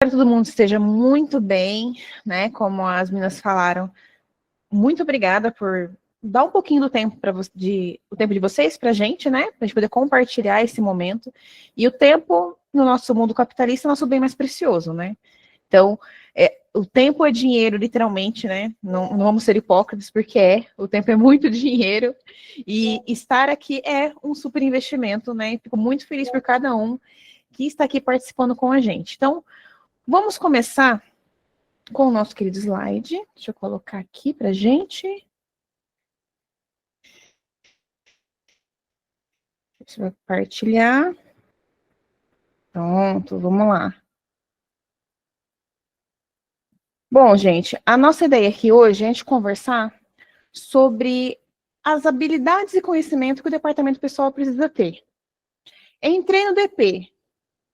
Espero que todo mundo esteja muito bem, né? Como as meninas falaram, muito obrigada por dar um pouquinho do tempo o tempo de vocês para a gente, né? Para a gente poder compartilhar esse momento. E o tempo no nosso mundo capitalista é nosso bem mais precioso, né? Então, o tempo é dinheiro, literalmente, né? Não vamos ser hipócritas, porque o tempo é muito dinheiro. E estar aqui é um super investimento, né? E fico muito feliz por cada um que está aqui participando com a gente. Então, vamos começar com o nosso querido slide. Deixa eu colocar aqui para a gente. Deixa eu compartilhar. Pronto, vamos lá. Bom, gente, a nossa ideia aqui hoje é a gente conversar sobre as habilidades e conhecimento que o departamento pessoal precisa ter. Entrei no DP.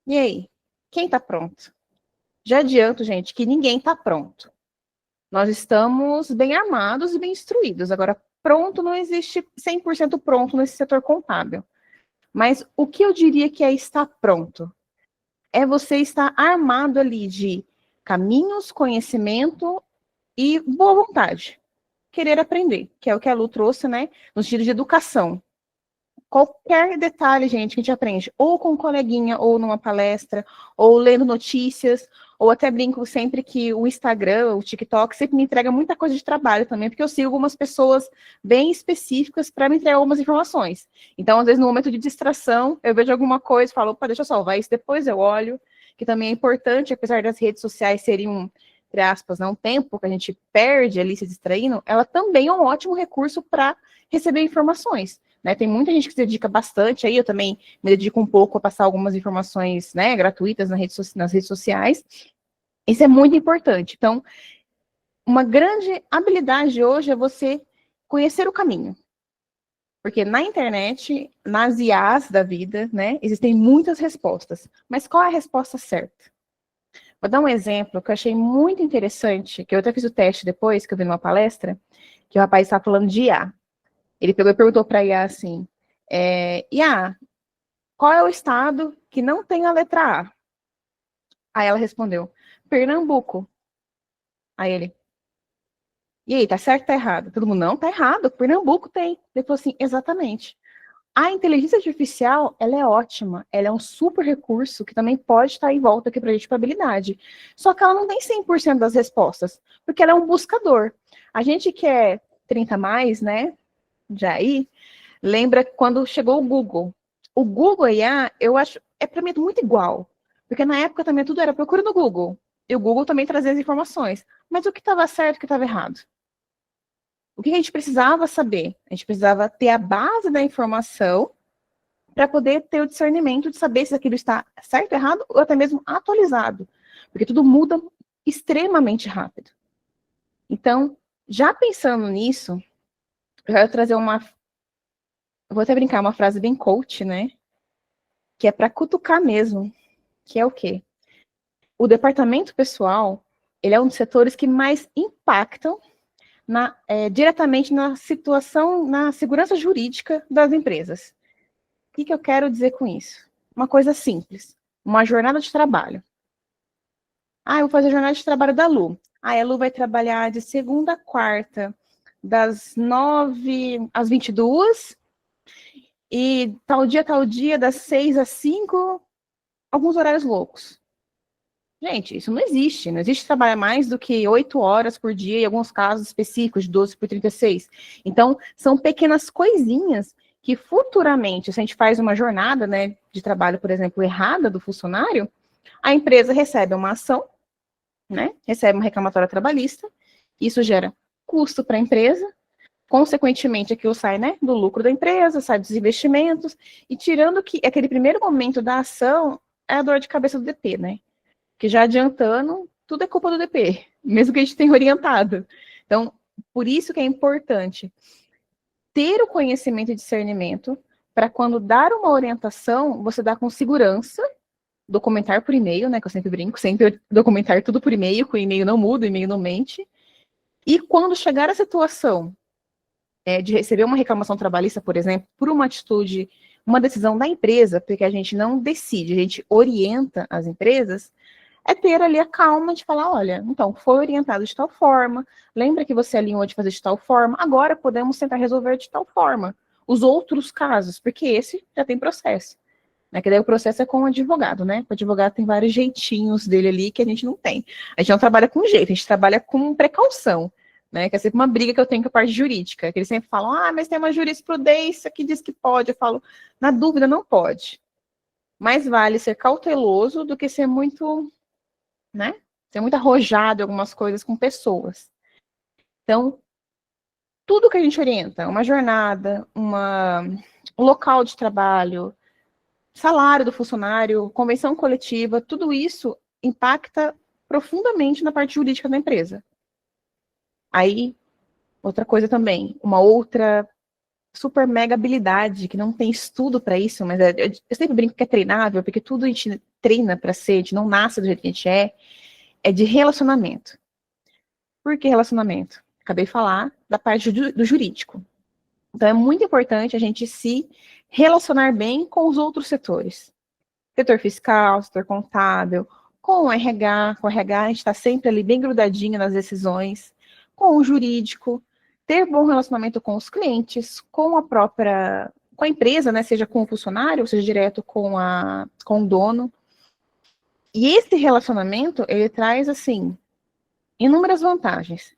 E aí? Quem está pronto? Já adianto, gente, que ninguém está pronto. Nós estamos bem armados e bem instruídos. Agora, pronto não existe 100% pronto nesse setor contábil. Mas o que eu diria que é estar pronto? É você estar armado ali de caminhos, conhecimento e boa vontade. Querer aprender, que é o que a Lu trouxe, né? No sentido de educação. Qualquer detalhe, gente, que a gente aprende, ou com um coleguinha, ou numa palestra, ou lendo notícias, ou até brinco sempre que o Instagram, o TikTok, sempre me entrega muita coisa de trabalho também, porque eu sigo algumas pessoas bem específicas para me entregar algumas informações. Então, às vezes, no momento de distração, eu vejo alguma coisa e falo, opa, deixa eu salvar isso, depois eu olho, que também é importante, apesar das redes sociais serem entre aspas, um tempo que a gente perde ali se distraindo, ela também é um ótimo recurso para receber informações. Né, tem muita gente que se dedica bastante, aí eu também me dedico um pouco a passar algumas informações, né, gratuitas nas redes sociais. Isso é muito importante. Então, uma grande habilidade hoje é você conhecer o caminho. Porque na internet, nas IAs da vida, né, existem muitas respostas. Mas qual é a resposta certa? Vou dar um exemplo que eu achei muito interessante, que eu até fiz o teste depois, que eu vi numa palestra, que o rapaz estava falando de IA. Ele pegou e perguntou para a IA assim, IA, qual é o estado que não tem a letra A? Aí ela respondeu, Pernambuco. Aí ele, e aí, tá certo ou tá errado? Todo mundo, não, tá errado, Pernambuco tem. Ele falou assim, exatamente. A inteligência artificial, ela é ótima, ela é um super recurso que também pode estar em volta aqui para a gente para habilidade. Só que ela não tem 100% das respostas, porque ela é um buscador. A gente que é 30 mais, né, já aí, lembra quando chegou o Google. O Google IA, eu acho, para mim é muito igual. Porque na época também tudo era procura no Google. E o Google também trazia as informações. Mas o que estava certo e o que estava errado? O que a gente precisava saber? A gente precisava ter a base da informação para poder ter o discernimento de saber se aquilo está certo, errado ou até mesmo atualizado. Porque tudo muda extremamente rápido. Então, já pensando nisso, eu quero trazer eu vou até brincar, uma frase bem coach, né? Que é para cutucar mesmo, que é o quê? O departamento pessoal, ele é um dos setores que mais impactam diretamente na situação, na segurança jurídica das empresas. O que eu quero dizer com isso? Uma coisa simples, uma jornada de trabalho. Eu vou fazer a jornada de trabalho da Lu. A Lu vai trabalhar de segunda a quarta, das 9 às 22, e tal dia, das 6 às 5, alguns horários loucos. Gente, isso não existe. Não existe trabalhar mais do que 8 horas por dia, em alguns casos específicos, de 12 por 36. Então, são pequenas coisinhas que futuramente, se a gente faz uma jornada, né, de trabalho, por exemplo, errada do funcionário, a empresa recebe uma ação, né, recebe uma reclamatória trabalhista, isso gera custo para a empresa, consequentemente aquilo sai, né, do lucro da empresa, sai dos investimentos, e tirando que aquele primeiro momento da ação é a dor de cabeça do DP, né? Que já adiantando, tudo é culpa do DP, mesmo que a gente tenha orientado. Então, por isso que é importante ter o conhecimento e discernimento para quando dar uma orientação, você dá com segurança, documentar por e-mail, né, que eu sempre brinco, sempre documentar tudo por e-mail, que o e-mail não muda, o e-mail não mente. E quando chegar a situação de receber uma reclamação trabalhista, por exemplo, por uma atitude, uma decisão da empresa, porque a gente não decide, a gente orienta as empresas, é ter ali a calma de falar, olha, então, foi orientado de tal forma, lembra que você alinhou de fazer de tal forma, agora podemos tentar resolver de tal forma os outros casos, porque esse já tem processo. Né, que daí o processo é com o advogado, né? O advogado tem vários jeitinhos dele ali que a gente não tem. A gente não trabalha com jeito, a gente trabalha com precaução, né? Que é sempre uma briga que eu tenho com a parte jurídica, que eles sempre falam, mas tem uma jurisprudência que diz que pode. Eu falo, na dúvida, não pode. Mais vale ser cauteloso do que ser muito, né? Ser muito arrojado em algumas coisas com pessoas. Então, tudo que a gente orienta, uma jornada, um local de trabalho, salário do funcionário, convenção coletiva, tudo isso impacta profundamente na parte jurídica da empresa. Aí, outra coisa também, uma outra super mega habilidade, que não tem estudo para isso, mas eu sempre brinco que é treinável, porque tudo a gente treina para ser, a gente não nasce do jeito que a gente é de relacionamento. Por que relacionamento? Acabei de falar da parte do jurídico. Então, é muito importante a gente se relacionar bem com os outros setores. Setor fiscal, setor contábil, com o RH, a gente está sempre ali bem grudadinho nas decisões, com o jurídico, ter bom relacionamento com os clientes, com a empresa, né, seja com o funcionário, ou seja, direto com o dono. E esse relacionamento, ele traz, assim, inúmeras vantagens.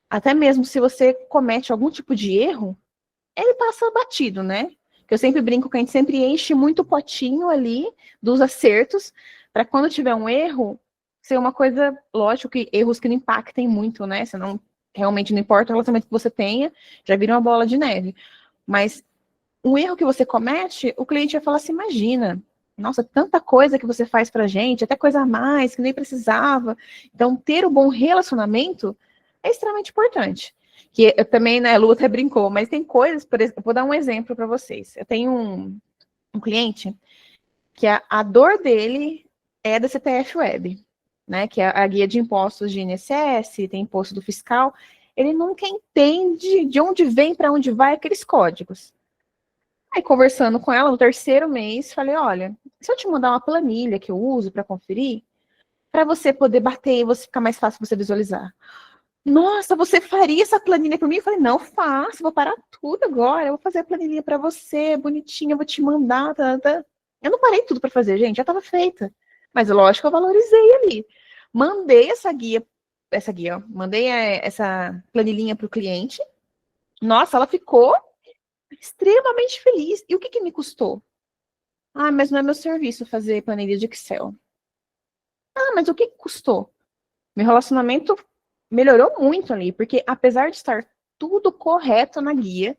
Até mesmo se você comete algum tipo de erro, ele passa batido, né? Que eu sempre brinco que a gente sempre enche muito o potinho ali dos acertos, para quando tiver um erro, ser uma coisa, lógico que erros que não impactem muito, né? Senão, realmente não importa o relacionamento que você tenha, já vira uma bola de neve. Mas um erro que você comete, o cliente vai falar assim, imagina, nossa, tanta coisa que você faz pra gente, até coisa a mais, que nem precisava. Então, ter um bom relacionamento é extremamente importante. Que eu também, né, a Lu até brincou, mas tem coisas, por exemplo, vou dar um exemplo para vocês. Eu tenho um cliente que a dor dele é da CPF Web, né, que é a guia de impostos de INSS, tem imposto do fiscal. Ele nunca entende de onde vem, para onde vai aqueles códigos. Aí, conversando com ela no terceiro mês, falei, olha, se eu te mandar uma planilha que eu uso para conferir, para você poder bater e você ficar mais fácil você visualizar. Nossa, você faria essa planilha para mim? Eu falei, não faço, vou parar tudo agora, eu vou fazer a planilha para você, bonitinha, eu vou te mandar. Tá. Eu não parei tudo para fazer, gente, já estava feita. Mas lógico, eu valorizei ali. Mandei ó, mandei essa planilhinha para o cliente. Nossa, ela ficou extremamente feliz. E o que me custou? Mas não é meu serviço fazer planilha de Excel. Mas o que custou? Meu relacionamento melhorou muito ali, porque apesar de estar tudo correto na guia,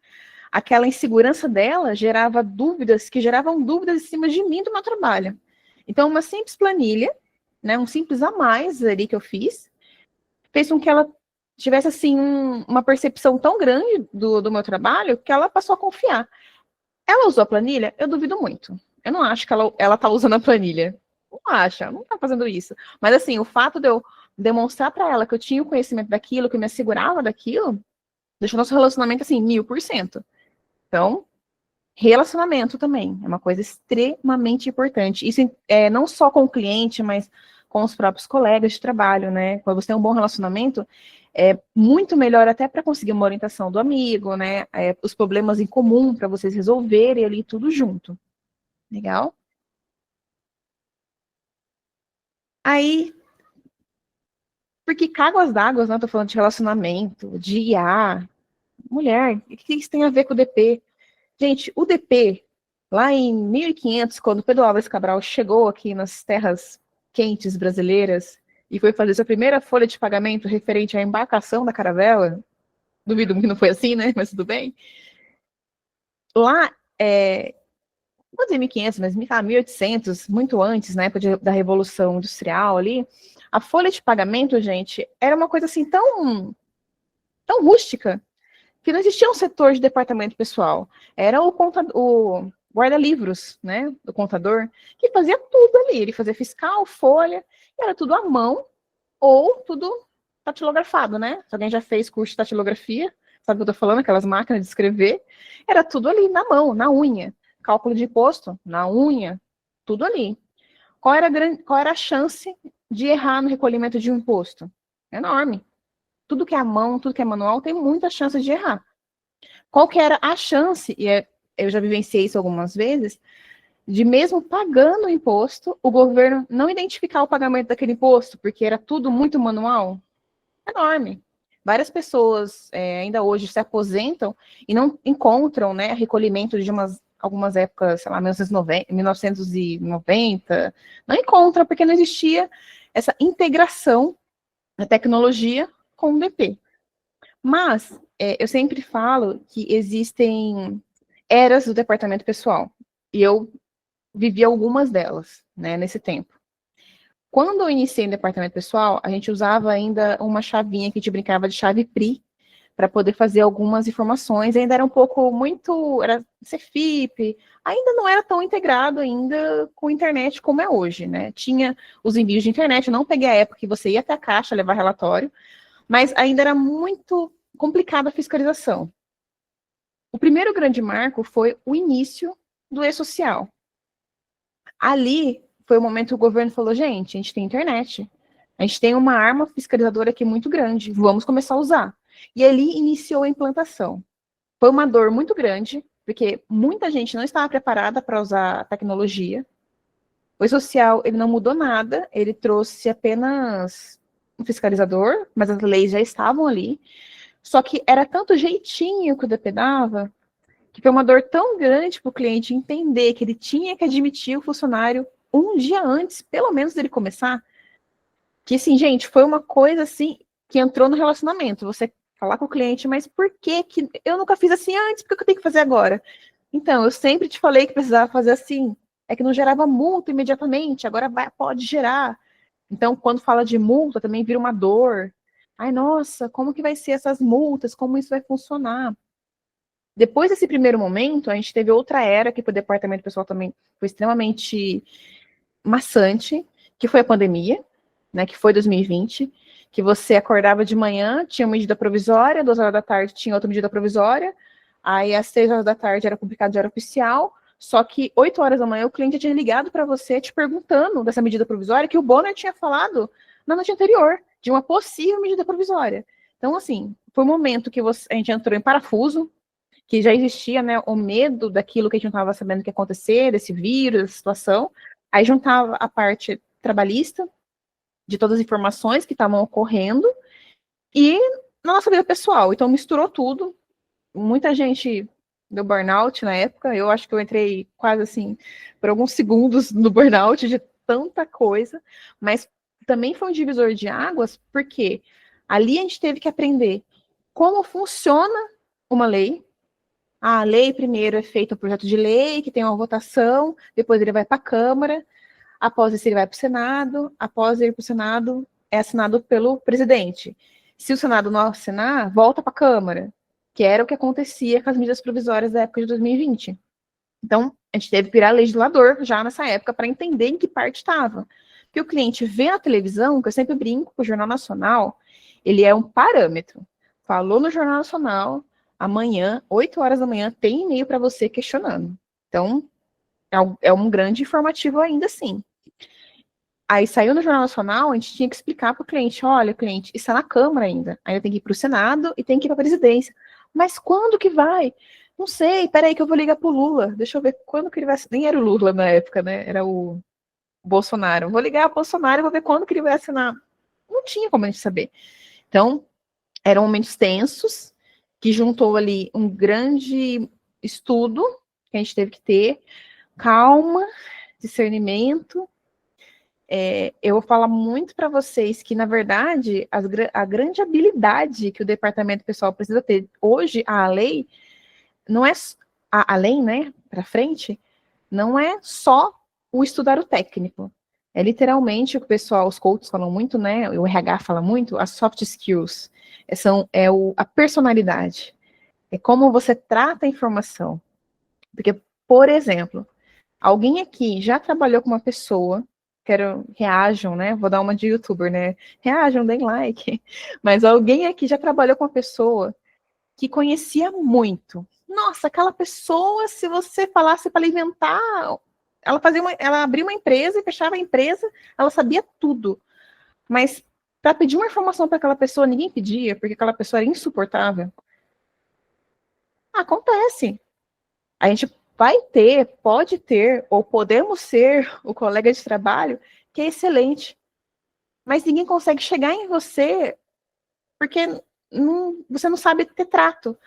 aquela insegurança dela geravam dúvidas em cima de mim do meu trabalho. Então, uma simples planilha, né, um simples a mais ali que eu fiz, fez com que ela tivesse, assim, uma percepção tão grande do meu trabalho, que ela passou a confiar. Ela usou a planilha? Eu duvido muito. Eu não acho que ela tá usando a planilha. Não acho, ela não tá fazendo isso. Mas, assim, o fato de eu demonstrar para ela que eu tinha o conhecimento daquilo, que eu me assegurava daquilo, deixou nosso relacionamento, assim, 1000%. Então, relacionamento também é uma coisa extremamente importante. Isso é não só com o cliente, mas com os próprios colegas de trabalho, né? Quando você tem um bom relacionamento, é muito melhor até para conseguir uma orientação do amigo, né? Os problemas em comum para vocês resolverem ali tudo junto. Legal? Aí, porque cáguas d'água, né? Tô falando de relacionamento, de IA. Mulher, o que isso tem a ver com o DP? Gente, o DP, lá em 1500, quando Pedro Álvares Cabral chegou aqui nas terras quentes brasileiras e foi fazer sua primeira folha de pagamento referente à embarcação da caravela, duvido que não foi assim, né? Mas tudo bem. Lá, vou dizer 1500, mas 1800, muito antes, na época da Revolução Industrial ali, a folha de pagamento, gente, era uma coisa assim tão rústica, que não existia um setor de departamento pessoal. Era o guarda-livros, né, do contador, que fazia tudo ali. Ele fazia fiscal, folha, e era tudo à mão ou tudo datilografado, né? Se alguém já fez curso de datilografia, sabe o que eu tô falando? Aquelas máquinas de escrever. Era tudo ali na mão, na unha. Cálculo de imposto, na unha, tudo ali. Qual era a chance de errar no recolhimento de um imposto? É enorme. Tudo que é à mão, tudo que é manual, tem muita chance de errar. Qual que era a chance, eu já vivenciei isso algumas vezes, de mesmo pagando o imposto, o governo não identificar o pagamento daquele imposto, porque era tudo muito manual? Enorme. Várias pessoas ainda hoje se aposentam e não encontram, né, recolhimento de algumas épocas, sei lá, 1990, não encontram porque não existia essa integração da tecnologia com o DP. Mas eu sempre falo que existem eras do departamento pessoal, e eu vivi algumas delas, né, nesse tempo. Quando eu iniciei no departamento pessoal, a gente usava ainda uma chavinha que a gente brincava de chave PRI, para poder fazer algumas informações, ainda era um pouco muito, era CFIP, ainda não era tão integrado ainda com a internet como é hoje, né? Tinha os envios de internet, eu não peguei a época que você ia até a caixa levar relatório, mas ainda era muito complicada a fiscalização. O primeiro grande marco foi o início do e-social. Ali foi o momento que o governo falou, gente, a gente tem internet, a gente tem uma arma fiscalizadora aqui muito grande, vamos começar a usar. E ali iniciou a implantação. Foi uma dor muito grande, porque muita gente não estava preparada para usar a tecnologia. O e-social, ele não mudou nada, ele trouxe apenas um fiscalizador, mas as leis já estavam ali. Só que era tanto jeitinho que o DP dava, que foi uma dor tão grande para o cliente entender que ele tinha que admitir o funcionário um dia antes, pelo menos dele começar, que assim, gente, foi uma coisa assim que entrou no relacionamento. Você falar com o cliente, mas por que eu nunca fiz assim antes? Por que eu tenho que fazer agora? Então, eu sempre te falei que precisava fazer assim. É que não gerava multa imediatamente, agora pode gerar. Então, quando fala de multa, também vira uma dor. Ai, nossa, como que vai ser essas multas? Como isso vai funcionar? Depois desse primeiro momento, a gente teve outra era que para o departamento pessoal também foi extremamente maçante, que foi a pandemia, né, que foi 2020, que você acordava de manhã, tinha uma medida provisória, 2 horas da tarde tinha outra medida provisória, aí às 6 horas da tarde era publicado diário oficial, só que 8 horas da manhã o cliente tinha ligado para você te perguntando dessa medida provisória que o Bonner tinha falado na noite anterior, de uma possível medida provisória. Então, assim, foi um momento que a gente entrou em parafuso, que já existia, né, o medo daquilo que a gente não estava sabendo que ia acontecer, desse vírus, dessa situação. Aí juntava a parte trabalhista, de todas as informações que estavam ocorrendo, e na nossa vida pessoal. Então misturou tudo. Muita gente deu burnout na época. Eu acho que eu entrei quase assim, por alguns segundos no burnout de tanta coisa, mas também foi um divisor de águas, porque ali a gente teve que aprender como funciona uma lei. A lei primeiro é feito um projeto de lei, que tem uma votação, depois ele vai para a Câmara, após isso ele vai para o Senado, após ir para o Senado é assinado pelo presidente. Se o Senado não assinar, volta para a Câmara, que era o que acontecia com as medidas provisórias da época de 2020. Então, a gente teve que virar legislador já nessa época para entender em que parte estava. Porque o cliente vê na televisão, que eu sempre brinco com o Jornal Nacional, ele é um parâmetro. Falou no Jornal Nacional, amanhã, 8 horas da manhã, tem e-mail para você questionando. Então, é um grande informativo ainda assim. Aí saiu no Jornal Nacional, a gente tinha que explicar para o cliente, olha, cliente, está na Câmara ainda. Ainda tem que ir para o Senado e tem que ir para a presidência. Mas quando que vai? Não sei, peraí que eu vou ligar pro Lula. Deixa eu ver quando que ele vai... Nem era o Lula na época, né? Era o Bolsonaro. Vou ligar pro Bolsonaro e vou ver quando que ele vai assinar. Não tinha como a gente saber. Então, eram momentos tensos, que juntou ali um grande estudo que a gente teve que ter, calma, discernimento. Eu vou falar muito para vocês que, na verdade, a grande habilidade que o departamento pessoal precisa ter hoje, a lei, não é além, né, para frente, não é só o estudar o técnico. É literalmente o que o pessoal, os coaches falam muito, né, o RH fala muito, as soft skills. A personalidade. É como você trata a informação. Porque, por exemplo, alguém aqui já trabalhou com uma pessoa, reajam, né? Vou dar uma de youtuber, né? Reajam, deem like. Mas alguém aqui já trabalhou com uma pessoa que conhecia muito. Nossa, aquela pessoa, se você falasse para ela inventar, ela abria uma empresa e fechava a empresa, ela sabia tudo. Mas para pedir uma informação para aquela pessoa, ninguém pedia, porque aquela pessoa era insuportável. Acontece. A gente vai ter, pode ter, ou podemos ser o colega de trabalho que é excelente. Mas ninguém consegue chegar em você porque você não sabe ter trato.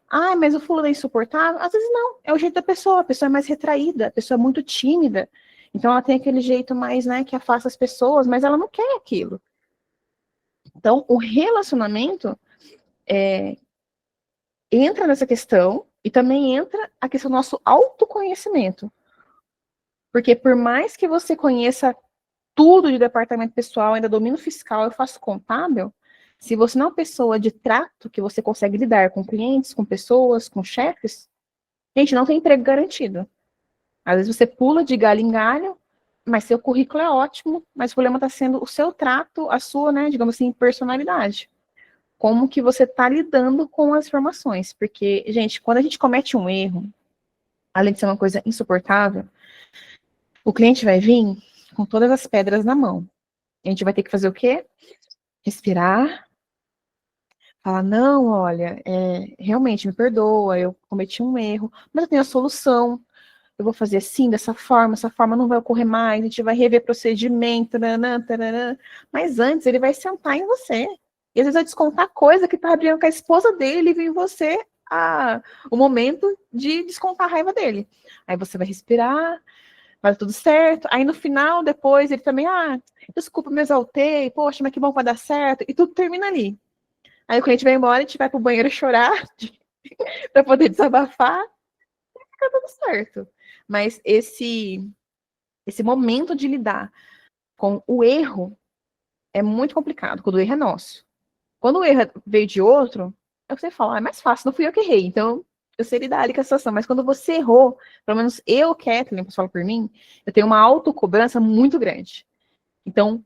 Ah, mas o fulano é insuportável? Às vezes não, é o jeito da pessoa. A pessoa é mais retraída, a pessoa é muito tímida. Então ela tem aquele jeito mais, né, que afasta as pessoas, mas ela não quer aquilo. Então o relacionamento entra nessa questão e também entra a questão do nosso autoconhecimento. Porque por mais que você conheça tudo de departamento pessoal, ainda domino fiscal, eu faço contábil, se você não é uma pessoa de trato, que você consegue lidar com clientes, com pessoas, com chefes, gente, não tem emprego garantido. Às vezes você pula de galho em galho, mas seu currículo é ótimo, mas o problema está sendo o seu trato, a sua, né, digamos assim, personalidade. Como que você está lidando com as informações. Porque, gente, quando a gente comete um erro, além de ser uma coisa insuportável, o cliente vai vir com todas as pedras na mão. A gente vai ter que fazer o quê? Respirar, falar, não, olha, realmente me perdoa, eu cometi um erro, mas eu tenho a solução, eu vou fazer assim, dessa forma, essa forma não vai ocorrer mais, a gente vai rever procedimento, taranã, taranã. Mas antes ele vai sentar em você. E às vezes vai descontar coisa que tá abrindo com a esposa dele e vem você o momento de descontar a raiva dele. Aí você vai respirar, vai tudo certo. Aí no final, depois, ele também, desculpa, me exaltei, poxa, mas que bom que vai dar certo. E tudo termina ali. Aí o cliente vai embora, a gente vai pro banheiro chorar para poder desabafar, fica tudo certo. Mas esse momento de lidar com o erro é muito complicado, quando o erro é nosso. Quando o erro veio de outro, é o que você fala, é mais fácil, não fui eu que errei, então eu sei lidar ali com a situação. Mas quando você errou, pelo menos eu, Kathleen, posso falar por mim, eu tenho uma autocobrança muito grande. Então,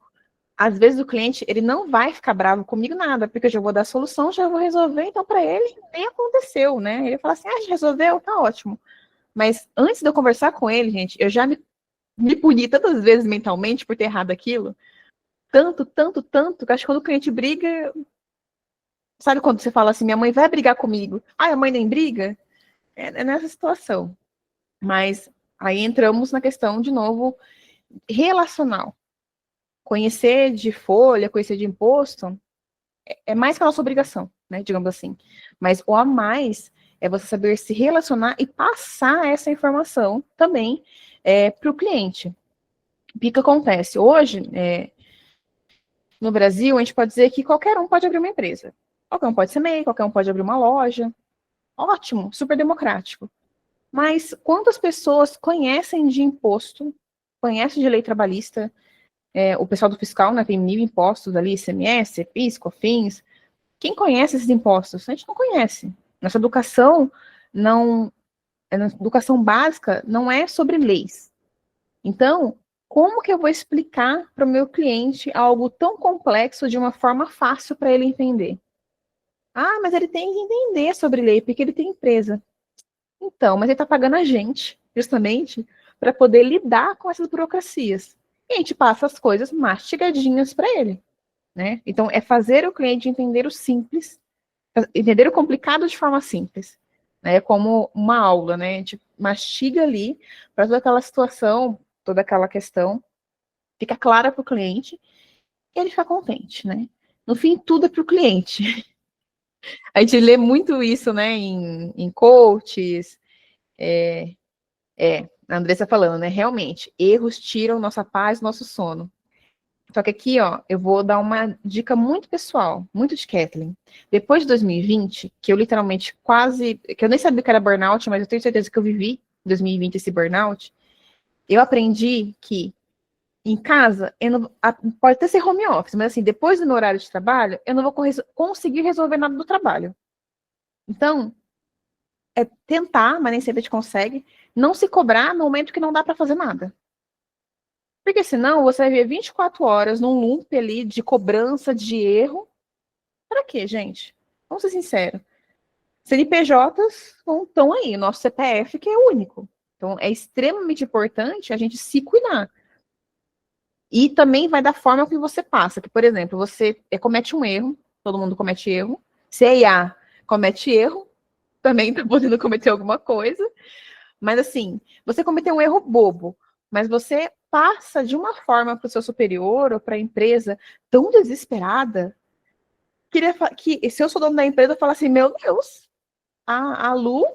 às vezes o cliente, ele não vai ficar bravo comigo nada, porque eu já vou dar a solução, já vou resolver, então para ele nem aconteceu, né? Ele fala assim, já resolveu, tá ótimo. Mas antes de eu conversar com ele, gente, eu já me puni tantas vezes mentalmente por ter errado aquilo, tanto, tanto, tanto, que acho que quando o cliente briga, sabe quando você fala assim, minha mãe vai brigar comigo? A mãe nem briga? É nessa situação. Mas aí entramos na questão, de novo, relacional. Conhecer de folha, conhecer de imposto, é mais que a nossa obrigação, né, digamos assim. Mas o a mais é você saber se relacionar e passar essa informação também para o cliente. O que acontece? Hoje, no Brasil, a gente pode dizer que qualquer um pode abrir uma empresa. Qualquer um pode ser MEI, qualquer um pode abrir uma loja. Ótimo, super democrático. Mas quantas pessoas conhecem de imposto, conhecem de lei trabalhista? O pessoal do fiscal, né, tem 1000 impostos ali, ICMS, PIS, COFINS. Quem conhece esses impostos? A gente não conhece. Nossa educação não, na educação básica não é sobre leis. Então, como que eu vou explicar para o meu cliente algo tão complexo de uma forma fácil para ele entender? Mas ele tem que entender sobre lei, porque ele tem empresa. Então, mas ele está pagando a gente, justamente, para poder lidar com essas burocracias. E a gente passa as coisas mastigadinhas para ele, né? Então, é fazer o cliente entender o simples, entender o complicado de forma simples. Né? Como uma aula, né? A gente mastiga ali para toda aquela situação, toda aquela questão, fica clara para o cliente e ele fica contente, né? No fim, tudo é para o cliente. A gente lê muito isso, né, em coaches, a Andressa falando, né? Realmente, erros tiram nossa paz, nosso sono. Só que aqui, ó, eu vou dar uma dica muito pessoal, muito de Kathleen. Depois de 2020, que eu literalmente que eu nem sabia que era burnout, mas eu tenho certeza que eu vivi em 2020 esse burnout, eu aprendi que em casa, eu não, pode até ser home office, mas assim, depois do meu horário de trabalho, eu não vou conseguir resolver nada do trabalho. Então, é tentar, mas nem sempre a gente consegue, não se cobrar no momento que não dá para fazer nada. Porque senão você vai ver 24 horas num loop ali de cobrança, de erro. Para quê, gente? Vamos ser sinceros. CNPJs estão aí, nosso CPF que é único. Então é extremamente importante a gente se cuidar. E também vai da forma que você passa, que, por exemplo, você comete um erro, todo mundo comete erro, se é IA comete erro, também está podendo cometer alguma coisa, mas assim, você cometeu um erro bobo, mas você passa de uma forma para o seu superior ou para a empresa tão desesperada, que se eu sou dono da empresa, eu falo assim, meu Deus, a Lu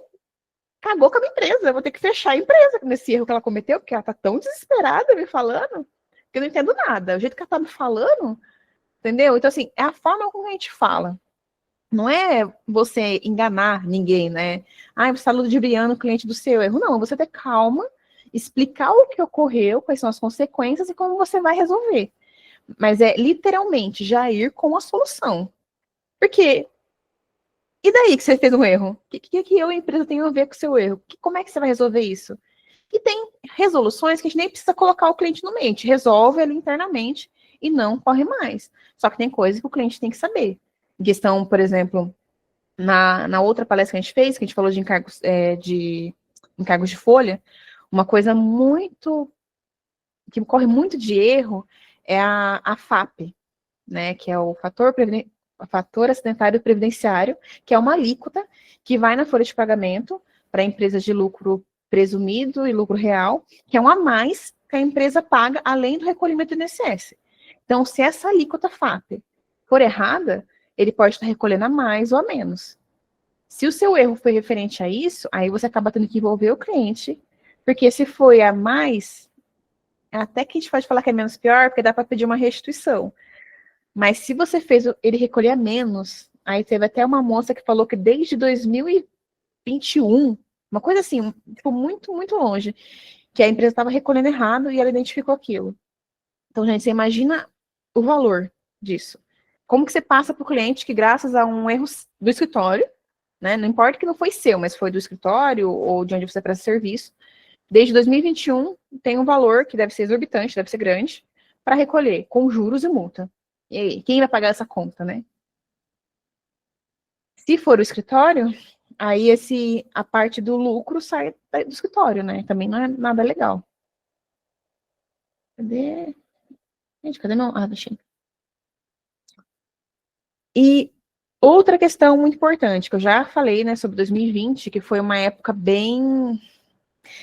cagou com a minha empresa, eu vou ter que fechar a empresa nesse erro que ela cometeu, porque ela tá tão desesperada me falando, que eu não entendo nada. O jeito que ela tá me falando, entendeu? Então, assim, é a forma como a gente fala. Não é você enganar ninguém, né? Ah, você está ludibriando o cliente do seu erro. Não, você ter calma, explicar o que ocorreu, quais são as consequências e como você vai resolver. Mas é literalmente já ir com a solução. Porque, e daí que você fez um erro? O que eu, a empresa, tenho a ver com o seu erro? Como é que você vai resolver isso? E tem resoluções que a gente nem precisa colocar o cliente no meio, a gente resolve ali internamente e não corre mais. Só que tem coisas que o cliente tem que saber. Em questão, por exemplo, na outra palestra que a gente fez, que a gente falou de encargos de folha, uma coisa muito que corre muito de erro é a FAP, né, que é o fator acidentário previdenciário, que é uma alíquota que vai na folha de pagamento para empresas de lucro presumido e lucro real, que é um a mais que a empresa paga além do recolhimento do INSS. Então, se essa alíquota FAP for errada, ele pode estar recolhendo a mais ou a menos. Se o seu erro foi referente a isso, aí você acaba tendo que envolver o cliente, porque se foi a mais, até que a gente pode falar que é menos pior, porque dá para pedir uma restituição. Mas se você fez ele recolher a menos, aí teve até uma moça que falou que desde 2021, uma coisa assim, tipo, muito, muito longe, que a empresa estava recolhendo errado e ela identificou aquilo. Então, gente, você imagina o valor disso. Como que você passa para o cliente que, graças a um erro do escritório, né, não importa que não foi seu, mas foi do escritório ou de onde você presta serviço, desde 2021 tem um valor que deve ser exorbitante, deve ser grande, para recolher, com juros e multa. E aí, quem vai pagar essa conta, né? Se for o escritório, aí a parte do lucro sai do escritório, né? Também não é nada legal. Cadê? Gente, cadê meu? Ah, deixei. E outra questão muito importante, que eu já falei, né, sobre 2020, que foi uma época bem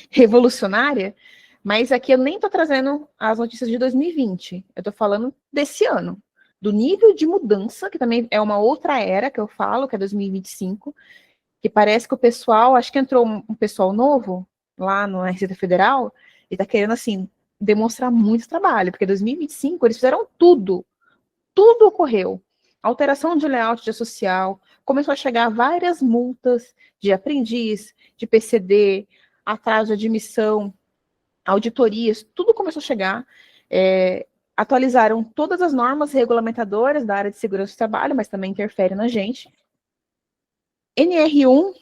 revolucionária, mas aqui eu nem estou trazendo as notícias de 2020, eu estou falando desse ano, do nível de mudança, que também é uma outra era que eu falo, que é 2025, que parece que o pessoal, acho que entrou um pessoal novo lá na Receita Federal, e está querendo, assim, demonstrar muito trabalho, porque 2025 eles fizeram tudo ocorreu. Alteração de layout de social, começou a chegar várias multas de aprendiz, de PCD, atraso de admissão, auditorias, tudo começou a chegar. Atualizaram todas as normas regulamentadoras da área de segurança do trabalho, mas também interfere na gente. NR1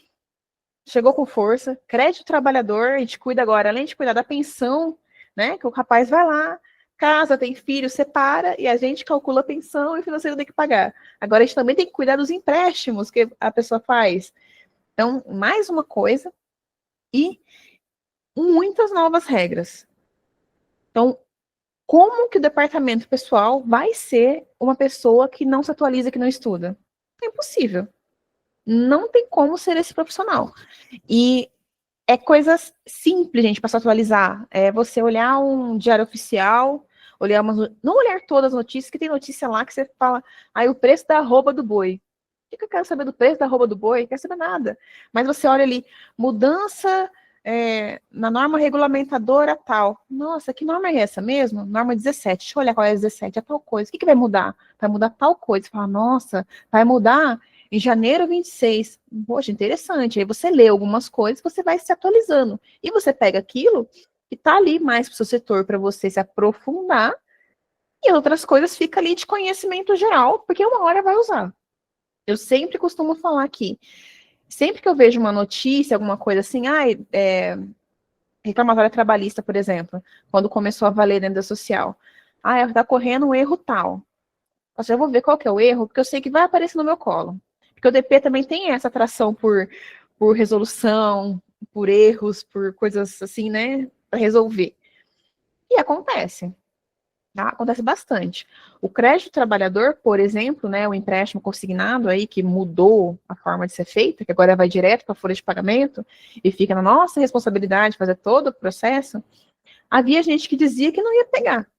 chegou com força, crédito trabalhador, a gente cuida agora, além de cuidar da pensão, né, que o rapaz vai lá, casa, tem filho, separa, e a gente calcula a pensão e o financeiro tem que pagar. Agora a gente também tem que cuidar dos empréstimos que a pessoa faz. Então, mais uma coisa, e muitas novas regras. Então, como que o departamento pessoal vai ser uma pessoa que não se atualiza, que não estuda? É impossível. Não tem como ser esse profissional. E é coisas simples, gente, para se atualizar. É você olhar um diário oficial, não olhar todas as notícias, que tem notícia lá que você fala, o preço da arroba do boi. O que eu quero saber do preço da arroba do boi? Não quero saber nada. Mas você olha ali, mudança na norma regulamentadora tal. Nossa, que norma é essa mesmo? Norma 17. Deixa eu olhar qual é a 17. É tal coisa. O que vai mudar? Vai mudar tal coisa. Você fala, nossa, vai mudar em janeiro 26. Poxa, interessante. Aí você lê algumas coisas, você vai se atualizando. E você pega aquilo que está ali mais para o seu setor, para você se aprofundar, e outras coisas fica ali de conhecimento geral, porque uma hora vai usar. Eu sempre costumo falar aqui, sempre que eu vejo uma notícia, alguma coisa assim, reclamatória trabalhista, por exemplo, quando começou a valer dentro da social. Está correndo um erro tal. Eu já vou ver qual que é o erro, porque eu sei que vai aparecer no meu colo. Porque o DP também tem essa atração por resolução, por erros, por coisas assim, né, para resolver. E acontece. Tá? Acontece bastante. O crédito trabalhador, por exemplo, né, o empréstimo consignado aí, que mudou a forma de ser feita, que agora vai direto para a folha de pagamento e fica na nossa responsabilidade fazer todo o processo, havia gente que dizia que não ia pegar.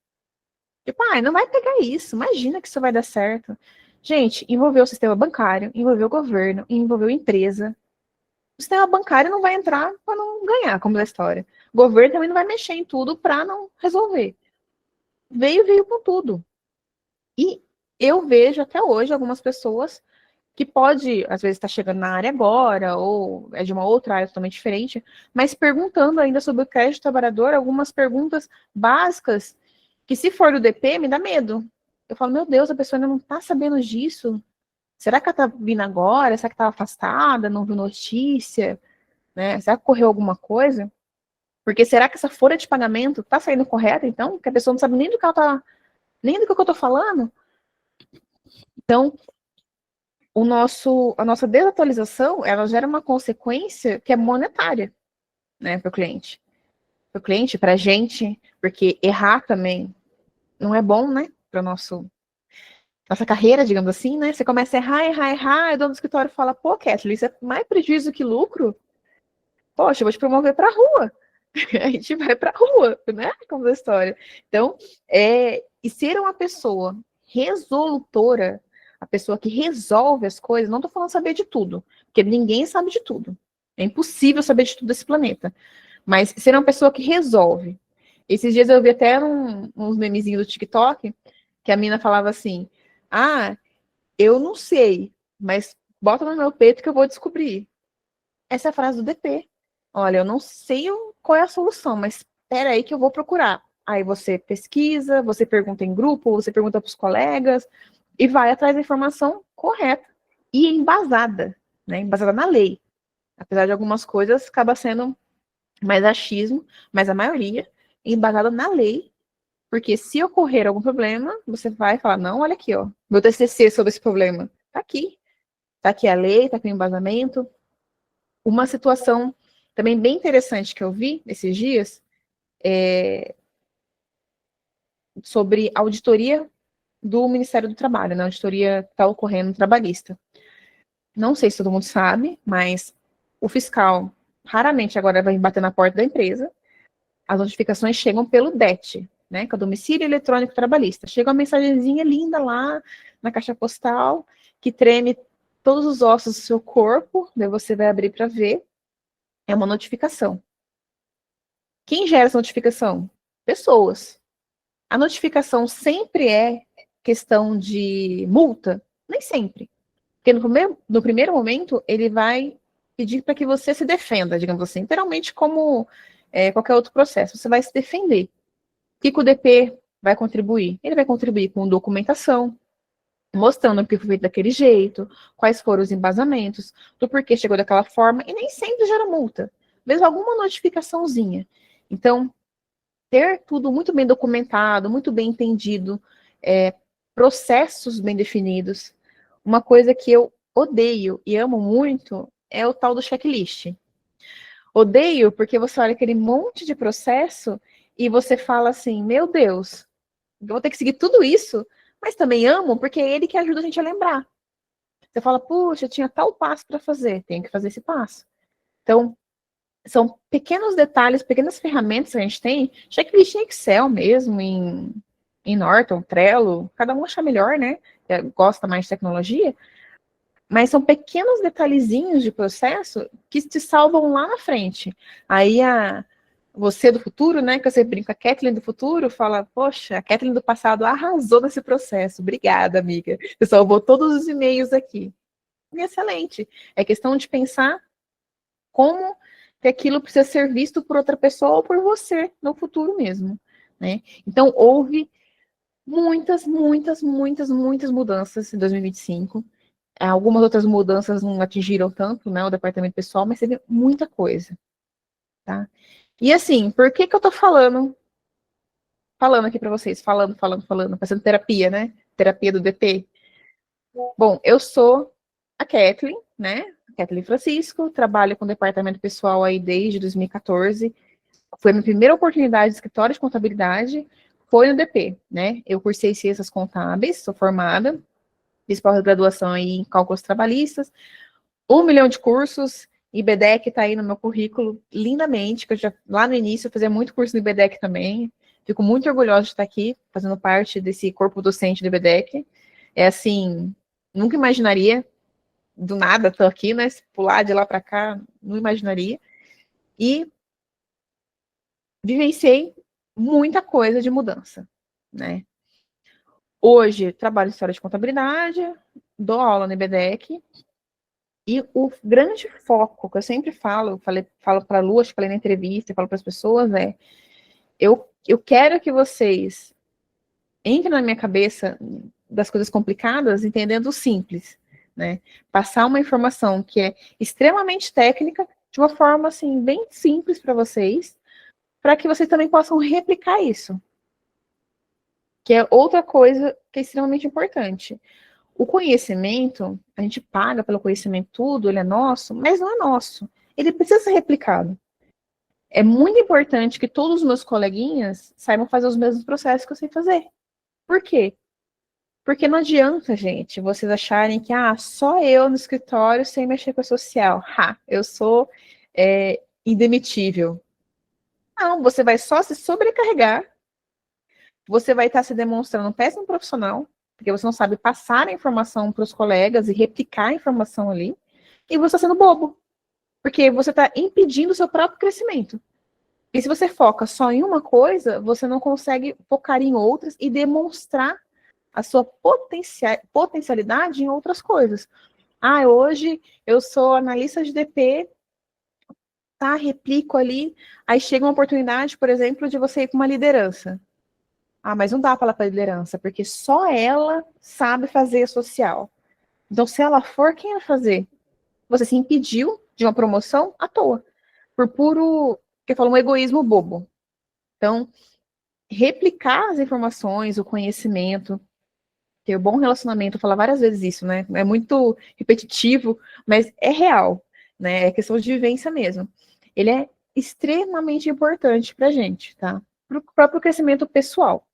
Tipo, não vai pegar isso, imagina que isso vai dar certo. Gente, envolveu o sistema bancário, envolveu o governo, envolveu a empresa. O sistema bancário não vai entrar para não ganhar, como da história. O governo também não vai mexer em tudo para não resolver. Veio com tudo. E eu vejo até hoje algumas pessoas que pode, às vezes, estar chegando na área agora, ou é de uma outra área totalmente diferente, mas perguntando ainda sobre o crédito trabalhador, algumas perguntas básicas, que se for do DP, me dá medo. Eu falo, meu Deus, a pessoa ainda não está sabendo disso. Será que ela está vindo agora? Será que estava afastada? Não viu notícia? Né? Será que ocorreu alguma coisa? Porque será que essa folha de pagamento está saindo correta, então? Que a pessoa não sabe nem do que ela tá, nem do que eu estou falando? Então, a nossa desatualização, ela gera uma consequência que é monetária, né, para o cliente. Para o cliente, para a gente, porque errar também não é bom, né, para nossa carreira, digamos assim, né? Você começa a errar, e o dono do escritório fala, pô, Kathleen, isso é mais prejuízo que lucro? Poxa, eu vou te promover para a rua. A gente vai para a rua, né, como a história. Então, e ser uma pessoa resolutora, a pessoa que resolve as coisas, não estou falando saber de tudo, porque ninguém sabe de tudo. É impossível saber de tudo desse planeta. Mas ser uma pessoa que resolve. Esses dias eu vi até uns memezinhos do TikTok, que a mina falava assim, eu não sei, mas bota no meu peito que eu vou descobrir. Essa é a frase do DP. Olha, eu não sei qual é a solução, mas espera aí que eu vou procurar. Aí você pesquisa, você pergunta em grupo, você pergunta para os colegas e vai atrás da informação correta e embasada, né? Embasada na lei. Apesar de algumas coisas, acaba sendo mais achismo, mas a maioria é embasada na lei, porque se ocorrer algum problema, você vai falar, não, olha aqui, ó, meu TCC sobre esse problema. Tá aqui a lei, tá aqui o embasamento. Uma situação também bem interessante que eu vi esses dias é sobre auditoria do Ministério do Trabalho, né? Auditoria que está ocorrendo trabalhista. Não sei se todo mundo sabe, mas o fiscal raramente agora vai bater na porta da empresa. As notificações chegam pelo DET, né? Que é o Domicílio Eletrônico Trabalhista. Chega uma mensagenzinha linda lá na caixa postal que treme todos os ossos do seu corpo, daí você vai abrir para ver. É uma notificação. Quem gera essa notificação? Pessoas. A notificação sempre é questão de multa? Nem sempre. Porque no primeiro momento, ele vai pedir para que você se defenda, digamos assim, literalmente como qualquer outro processo. Você vai se defender. O que o DP vai contribuir? Ele vai contribuir com documentação, mostrando que foi feito daquele jeito, quais foram os embasamentos, do porquê chegou daquela forma, e nem sempre gera multa. Mesmo alguma notificaçãozinha. Então, ter tudo muito bem documentado, muito bem entendido, processos bem definidos. Uma coisa que eu odeio e amo muito é o tal do checklist. Odeio porque você olha aquele monte de processo e você fala assim, meu Deus, eu vou ter que seguir tudo isso, mas também amo porque é ele que ajuda a gente a lembrar. Você fala, puxa, tinha tal passo para fazer, tenho que fazer esse passo. Então, são pequenos detalhes, pequenas ferramentas que a gente tem, checklist em Excel mesmo, em Norton, Trello, cada um acha melhor, né? Gosta mais de tecnologia, mas são pequenos detalhezinhos de processo que te salvam lá na frente. Aí você do futuro, né, que você brinca, a Kathleen do futuro, fala, poxa, a Kathleen do passado arrasou nesse processo, obrigada, amiga, você salvou todos os e-mails aqui. E excelente, é questão de pensar como que aquilo precisa ser visto por outra pessoa ou por você no futuro mesmo, né? Então, houve muitas mudanças em 2025. Algumas outras mudanças não atingiram tanto, né, o departamento pessoal, mas teve muita coisa, tá? E assim, por que eu tô falando aqui para vocês, falando, fazendo terapia, né? Terapia do DP. Bom, eu sou a Kathleen, né? Kathleen Francisco, trabalho com o departamento pessoal aí desde 2014. Foi a minha primeira oportunidade de escritório de contabilidade, foi no DP, né? Eu cursei Ciências Contábeis, sou formada, fiz pós-graduação aí em Cálculos Trabalhistas, 1 milhão de cursos, IBDEC está aí no meu currículo lindamente, que eu já, lá no início, eu fazia muito curso no IBDEC também, fico muito orgulhosa de estar aqui, fazendo parte desse corpo docente do IBDEC, é assim, nunca imaginaria, do nada, estou aqui, né, se pular de lá para cá, não imaginaria, e vivenciei muita coisa de mudança, né. Hoje, trabalho em história de contabilidade, dou aula no IBDEC, e o grande foco que eu sempre falo para a Lu, acho que falei na entrevista, falo para as pessoas, eu quero que vocês entrem na minha cabeça das coisas complicadas, entendendo o simples, né? Passar uma informação que é extremamente técnica, de uma forma, assim, bem simples para vocês, para que vocês também possam replicar isso. Que é outra coisa que é extremamente importante. O conhecimento, a gente paga pelo conhecimento tudo, ele é nosso, mas não é nosso. Ele precisa ser replicado. É muito importante que todos os meus coleguinhas saibam fazer os mesmos processos que eu sei fazer. Por quê? Porque não adianta, gente, vocês acharem que só eu no escritório sei mexer com a social. Eu sou indemitível. Não, você vai só se sobrecarregar, você vai estar se demonstrando um péssimo profissional, porque você não sabe passar a informação para os colegas e replicar a informação ali, e você está sendo bobo, porque você está impedindo o seu próprio crescimento. E se você foca só em uma coisa, você não consegue focar em outras e demonstrar a sua potencialidade em outras coisas. Hoje eu sou analista de DP, tá, replico ali, aí chega uma oportunidade, por exemplo, de você ir para uma liderança. Mas não dá para ela para liderança, porque só ela sabe fazer social. Então, se ela for, quem vai fazer? Você se impediu de uma promoção à toa, por puro, que eu falo, um egoísmo bobo. Então, replicar as informações, o conhecimento, ter um bom relacionamento, eu falo várias vezes isso, né? É muito repetitivo, mas é real, né? É questão de vivência mesmo. Ele é extremamente importante para a gente, tá? Para o próprio crescimento pessoal.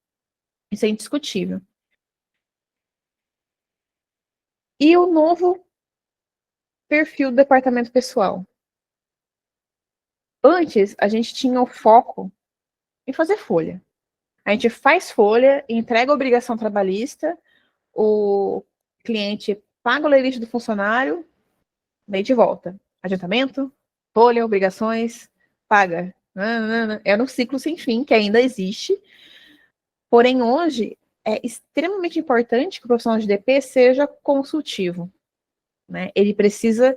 Isso é indiscutível. E o novo perfil do departamento pessoal. Antes, a gente tinha o foco em fazer folha. A gente faz folha, entrega a obrigação trabalhista, o cliente paga o limite do funcionário, daí de volta. Adiantamento, folha, obrigações, paga. Era um ciclo sem fim, que ainda existe. Porém, hoje, é extremamente importante que o profissional de DP seja consultivo, né? Ele precisa,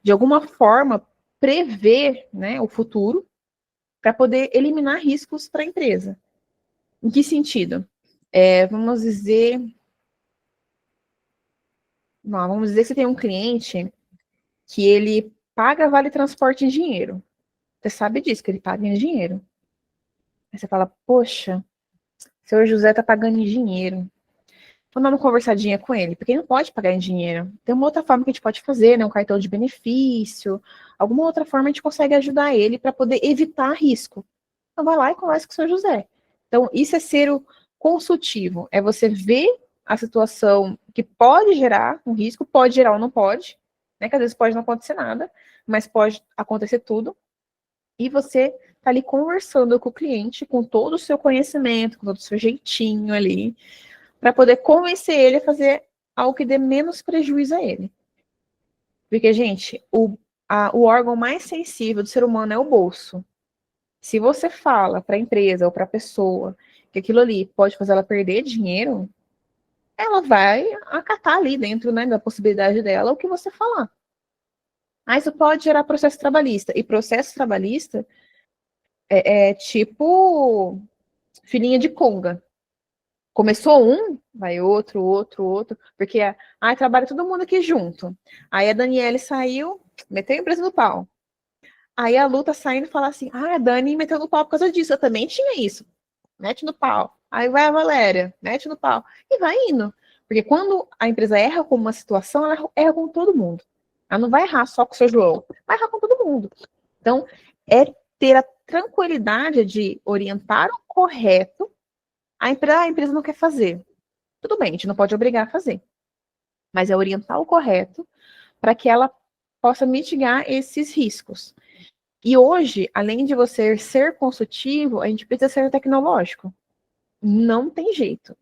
de alguma forma, prever, né, o futuro para poder eliminar riscos para a empresa. Em que sentido? Vamos dizer que você tem um cliente que ele paga vale transporte em dinheiro. Você sabe disso, que ele paga em dinheiro. Aí você fala, poxa, o senhor José tá pagando em dinheiro. Vou dar uma conversadinha com ele, porque ele não pode pagar em dinheiro. Tem uma outra forma que a gente pode fazer, né? Um cartão de benefício, alguma outra forma a gente consegue ajudar ele para poder evitar risco. Então vai lá e conversa com o senhor José. Então, isso é ser o consultivo, é você ver a situação que pode gerar um risco, pode gerar ou não pode, né? Que às vezes pode não acontecer nada, mas pode acontecer tudo. E você tá ali conversando com o cliente, com todo o seu conhecimento, com todo o seu jeitinho ali, para poder convencer ele a fazer algo que dê menos prejuízo a ele. Porque, gente, o órgão mais sensível do ser humano é o bolso. Se você fala para a empresa ou para a pessoa que aquilo ali pode fazer ela perder dinheiro, ela vai acatar ali dentro, né, da possibilidade dela o que você falar. Isso pode gerar processo trabalhista. E processo trabalhista é tipo filhinha de conga. Começou um, vai outro, porque trabalha todo mundo aqui junto. Aí a Daniele saiu, meteu a empresa no pau. Aí a Lu tá saindo e fala assim, a Dani meteu no pau por causa disso, eu também tinha isso. Mete no pau. Aí vai a Valéria, mete no pau. E vai indo. Porque quando a empresa erra com uma situação, ela erra com todo mundo. Ela não vai errar só com o seu João, vai errar com todo mundo. Então, é ter a tranquilidade de orientar o correto A empresa não quer fazer. Tudo bem, a gente não pode obrigar a fazer. Mas é orientar o correto para que ela possa mitigar esses riscos. E hoje, além de você ser consultivo, a gente precisa ser tecnológico. Não tem jeito.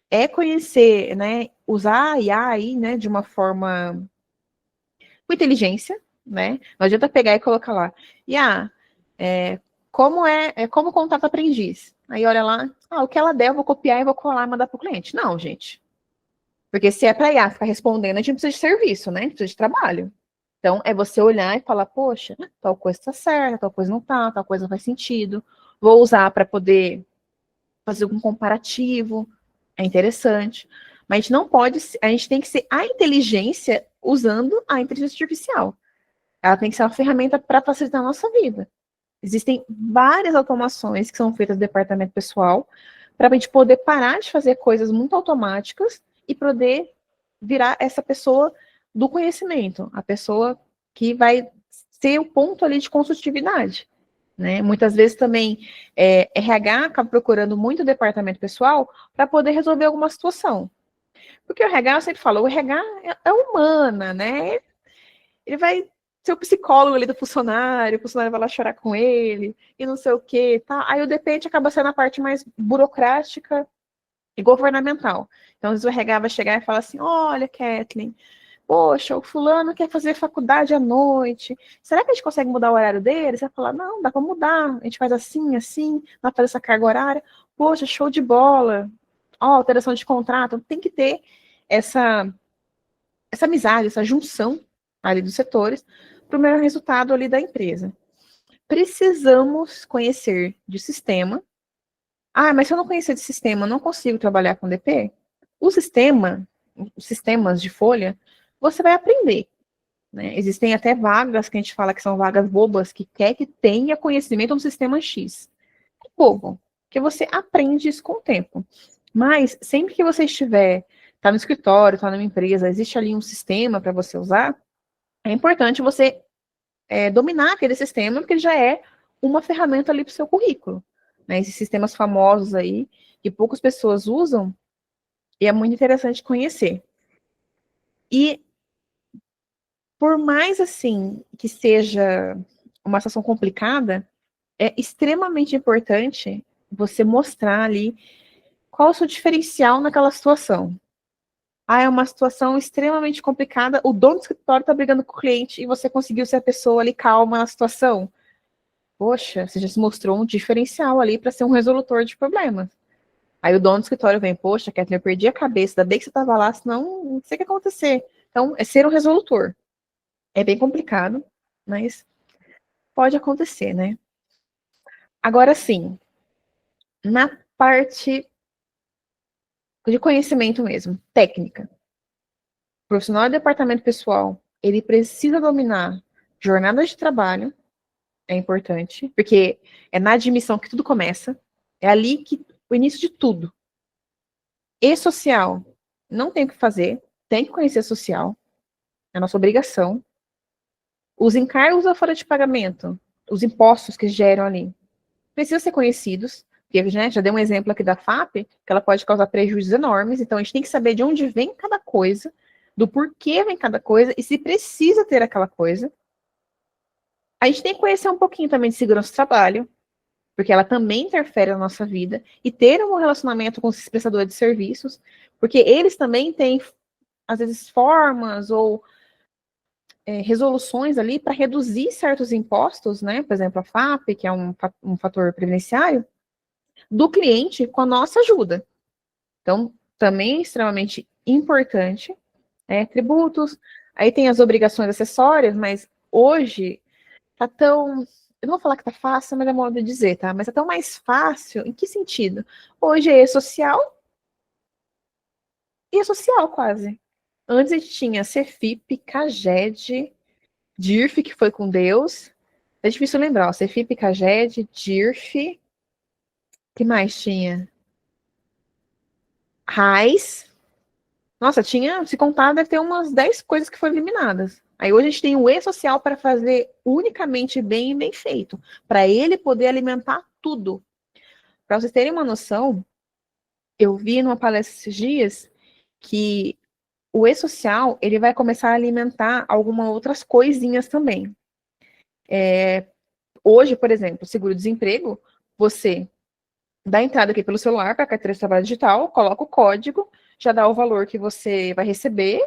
É conhecer, né, usar a IA aí, né, de uma forma com inteligência, né? Não adianta pegar e colocar lá. IA, como contato aprendiz. Aí olha lá, o que ela der, eu vou copiar e vou colar e mandar para o cliente. Não, gente. Porque se é para IA ficar respondendo, a gente precisa de serviço, né? A gente precisa de trabalho. Então, é você olhar e falar, poxa, tal coisa está certa, tal coisa não está, tal coisa faz sentido. Vou usar para poder fazer algum comparativo. É interessante. Mas a gente não pode, a gente tem que ser a inteligência usando a inteligência artificial. Ela tem que ser uma ferramenta para facilitar a nossa vida. Existem várias automações que são feitas no departamento pessoal para a gente poder parar de fazer coisas muito automáticas e poder virar essa pessoa do conhecimento, a pessoa que vai ser o ponto ali de consultividade. Né? Muitas vezes também RH acaba procurando muito o departamento pessoal para poder resolver alguma situação. Porque o RH, eu sempre falo, o RH é humana, né? Ele vai ser o psicólogo ali do funcionário, o funcionário vai lá chorar com ele, e não sei o quê, tá? Aí o DP acaba sendo a parte mais burocrática e governamental. Então, às vezes o RH vai chegar e falar assim, olha, Kathleen, poxa, o fulano quer fazer faculdade à noite, será que a gente consegue mudar o horário dele? Você vai falar, não, dá para mudar, a gente faz assim, assim, dá para fazer essa carga horária, poxa, show de bola, alteração de contrato, tem que ter essa amizade, essa junção ali dos setores para o melhor resultado ali da empresa. Precisamos conhecer de sistema. Mas se eu não conhecer de sistema, eu não consigo trabalhar com DP? O sistema, os sistemas de folha, você vai aprender. Né? Existem até vagas que a gente fala que são vagas bobas, que quer que tenha conhecimento do sistema X. É bobo, porque você aprende isso com o tempo. Mas sempre que você estiver, está no escritório, está numa empresa, existe ali um sistema para você usar, é importante você dominar aquele sistema, porque ele já é uma ferramenta ali para o seu currículo. Né? Esses sistemas famosos aí, que poucas pessoas usam, e é muito interessante conhecer. E por mais assim que seja uma situação complicada, é extremamente importante você mostrar ali qual é o seu diferencial naquela situação. É uma situação extremamente complicada, o dono do escritório está brigando com o cliente e você conseguiu ser a pessoa ali calma na situação. Poxa, você já se mostrou um diferencial ali para ser um resolutor de problemas. Aí o dono do escritório vem, poxa, Kathleen, eu perdi a cabeça, ainda bem que você estava lá, senão não sei o que ia acontecer. Então, é ser um resolutor. É bem complicado, mas pode acontecer, né? Agora sim, na parte de conhecimento mesmo, técnica. O profissional de departamento pessoal, ele precisa dominar jornada de trabalho, é importante, porque é na admissão que tudo começa, é ali que o início de tudo. E social, não tem o que fazer, tem que conhecer social, é a nossa obrigação. Os encargos da folha de pagamento, os impostos que geram ali, precisam ser conhecidos, porque, né, já dei um exemplo aqui da FAP, que ela pode causar prejuízos enormes, então a gente tem que saber de onde vem cada coisa, do porquê vem cada coisa, e se precisa ter aquela coisa. A gente tem que conhecer um pouquinho também de segurança do trabalho, porque ela também interfere na nossa vida, e ter um relacionamento com os prestadores de serviços, porque eles também têm, às vezes, formas ou resoluções ali para reduzir certos impostos, né? Por exemplo, a FAP, que é um fator previdenciário, do cliente com a nossa ajuda. Então, também é extremamente importante, tributos, aí tem as obrigações acessórias, mas hoje tá tão, eu não vou falar que tá fácil, mas é modo de dizer, tá? Mas é tão mais fácil, em que sentido? Hoje é social e é social quase. Antes a gente tinha Cefip, Caged, DIRF, que foi com Deus. É difícil lembrar, ó, Cefip, Caged, DIRF, que mais tinha? RAIS. Nossa, tinha, se contar, deve ter umas 10 coisas que foram eliminadas. Aí hoje a gente tem o E-Social para fazer unicamente bem e bem feito, para ele poder alimentar tudo. Para vocês terem uma noção, Eu vi numa palestra esses dias que o e-social, ele vai começar a alimentar algumas outras coisinhas também. Hoje, por exemplo, seguro-desemprego, você dá entrada aqui pelo celular para a carteira de trabalho digital, coloca o código, já dá o valor que você vai receber,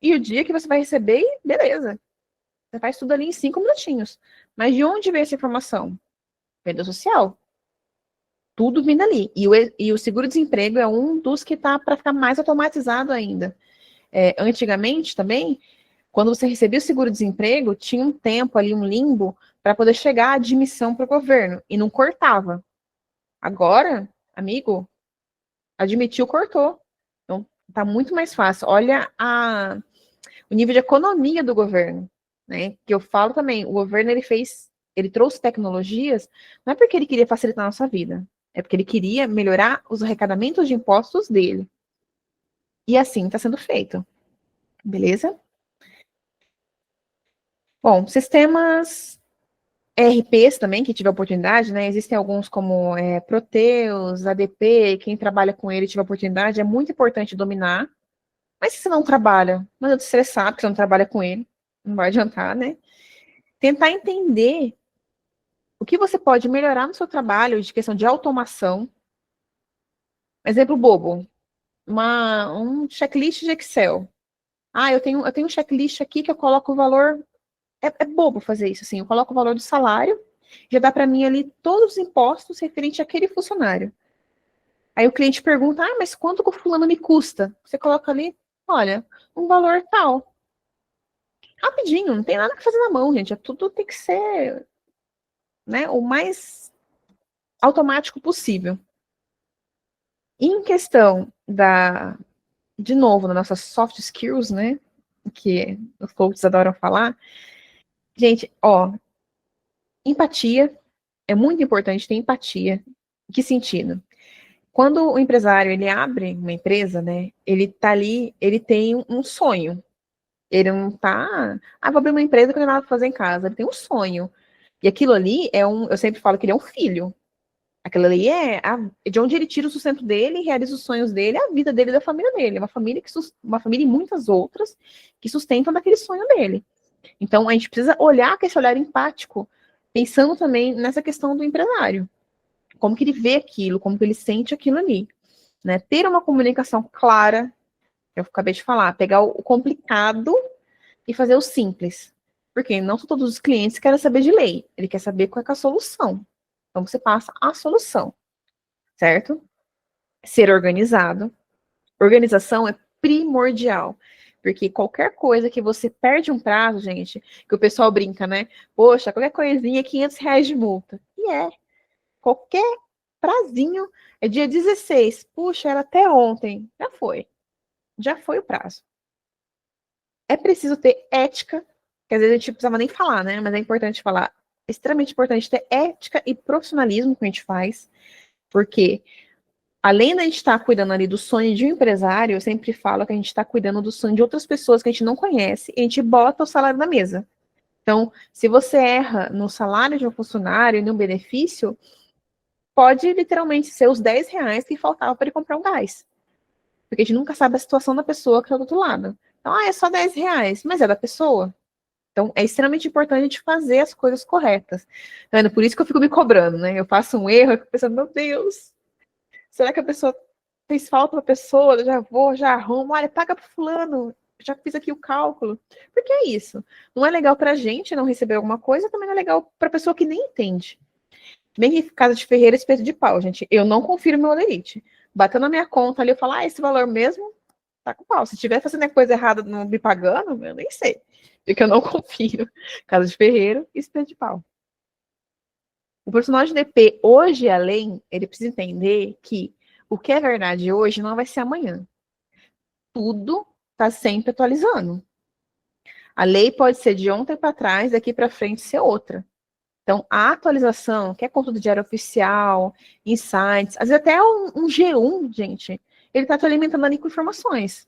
e o dia que você vai receber, e beleza. Você faz tudo ali em 5 minutinhos. Mas de onde vem essa informação? Rede social. Tudo vindo ali. E o seguro-desemprego é um dos que está para ficar mais automatizado ainda. Antigamente também, quando você recebia o seguro-desemprego, tinha um tempo ali, um limbo, para poder chegar a admissão para o governo, e não cortava. Agora, amigo, admitiu, cortou. Então, tá muito mais fácil. Olha o nível de economia do governo, né? Que eu falo também, o governo ele trouxe tecnologias, não é porque ele queria facilitar a nossa vida, é porque ele queria melhorar os arrecadamentos de impostos dele. E assim está sendo feito, beleza? Bom, sistemas ERPs também, que tiver oportunidade, né? Existem alguns como Proteus, ADP, quem trabalha com ele tiver oportunidade, é muito importante dominar. Mas se você não trabalha, não adianta se estressar, porque você não trabalha com ele, não vai adiantar, né? Tentar entender o que você pode melhorar no seu trabalho de questão de automação. Exemplo bobo, um checklist de Excel. Eu tenho um checklist aqui que eu coloco o valor. É bobo fazer isso, assim. Eu coloco o valor do salário, já dá para mim ali todos os impostos referentes àquele funcionário. Aí o cliente pergunta, mas quanto que o fulano me custa? Você coloca ali, olha, um valor tal. Rapidinho, não tem nada que fazer na mão, gente. Tudo tem que ser, né, o mais automático possível. Em questão de novo, das nossas soft skills, né, que os coaches adoram falar, gente, empatia, é muito importante ter empatia. Em que sentido? Quando o empresário, ele abre uma empresa, né, ele tá ali, ele tem um sonho. Ele não tá, vou abrir uma empresa que não tem nada pra fazer em casa. Ele tem um sonho. E aquilo ali eu sempre falo que ele é um filho. Aquilo ali de onde ele tira o sustento dele, realiza os sonhos dele, a vida dele e da família dele. É uma família e muitas outras que sustentam daquele sonho dele. Então, a gente precisa olhar com esse olhar empático, pensando também nessa questão do empresário. Como que ele vê aquilo, como que ele sente aquilo ali. Né? Ter uma comunicação clara, eu acabei de falar, pegar o complicado e fazer o simples. Porque não todos os clientes querem saber de lei, ele quer saber qual é a solução. Então, você passa a solução, certo? Ser organizado. Organização é primordial. Porque qualquer coisa que você perde um prazo, gente, que o pessoal brinca, né? Poxa, qualquer coisinha é R$ 500 de multa. E qualquer prazinho é dia 16. Puxa, era até ontem. Já foi. Já foi o prazo. É preciso ter ética, que às vezes a gente não precisava nem falar, né? Mas é importante falar. É extremamente importante ter ética e profissionalismo que a gente faz, porque além da gente estar cuidando ali do sonho de um empresário, eu sempre falo que a gente está cuidando do sonho de outras pessoas que a gente não conhece, e a gente bota o salário na mesa. Então, se você erra no salário de um funcionário e no benefício, pode literalmente ser os R$ 10 que faltava para ele comprar um gás. Porque a gente nunca sabe a situação da pessoa que está do outro lado. Então, é só R$ 10, mas é da pessoa. Então, é extremamente importante a gente fazer as coisas corretas. Tá vendo? Por isso que eu fico me cobrando, né? Eu faço um erro, eu fico pensando, meu Deus, será que a pessoa fez falta para a pessoa? Eu já arrumo, olha, paga para fulano, já fiz aqui o cálculo. Porque é isso. Não é legal para a gente não receber alguma coisa, também não é legal para a pessoa que nem entende. Bem que casa de ferreira, espeto de pau, gente. Eu não confiro meu olerite. Bateu na minha conta ali, eu falo, esse valor mesmo tá com pau. Se tiver fazendo coisa errada não me pagando, eu nem sei. Porque eu não confio. Casa de ferreiro e espeto de pau. O personagem DP, hoje, além, ele precisa entender que o que é verdade hoje não vai ser amanhã. Tudo está sempre atualizando. A lei pode ser de ontem para trás, daqui para frente ser outra. Então, a atualização, que é conteúdo diário oficial, insights, às vezes até um G1, gente, ele está te alimentando ali com informações.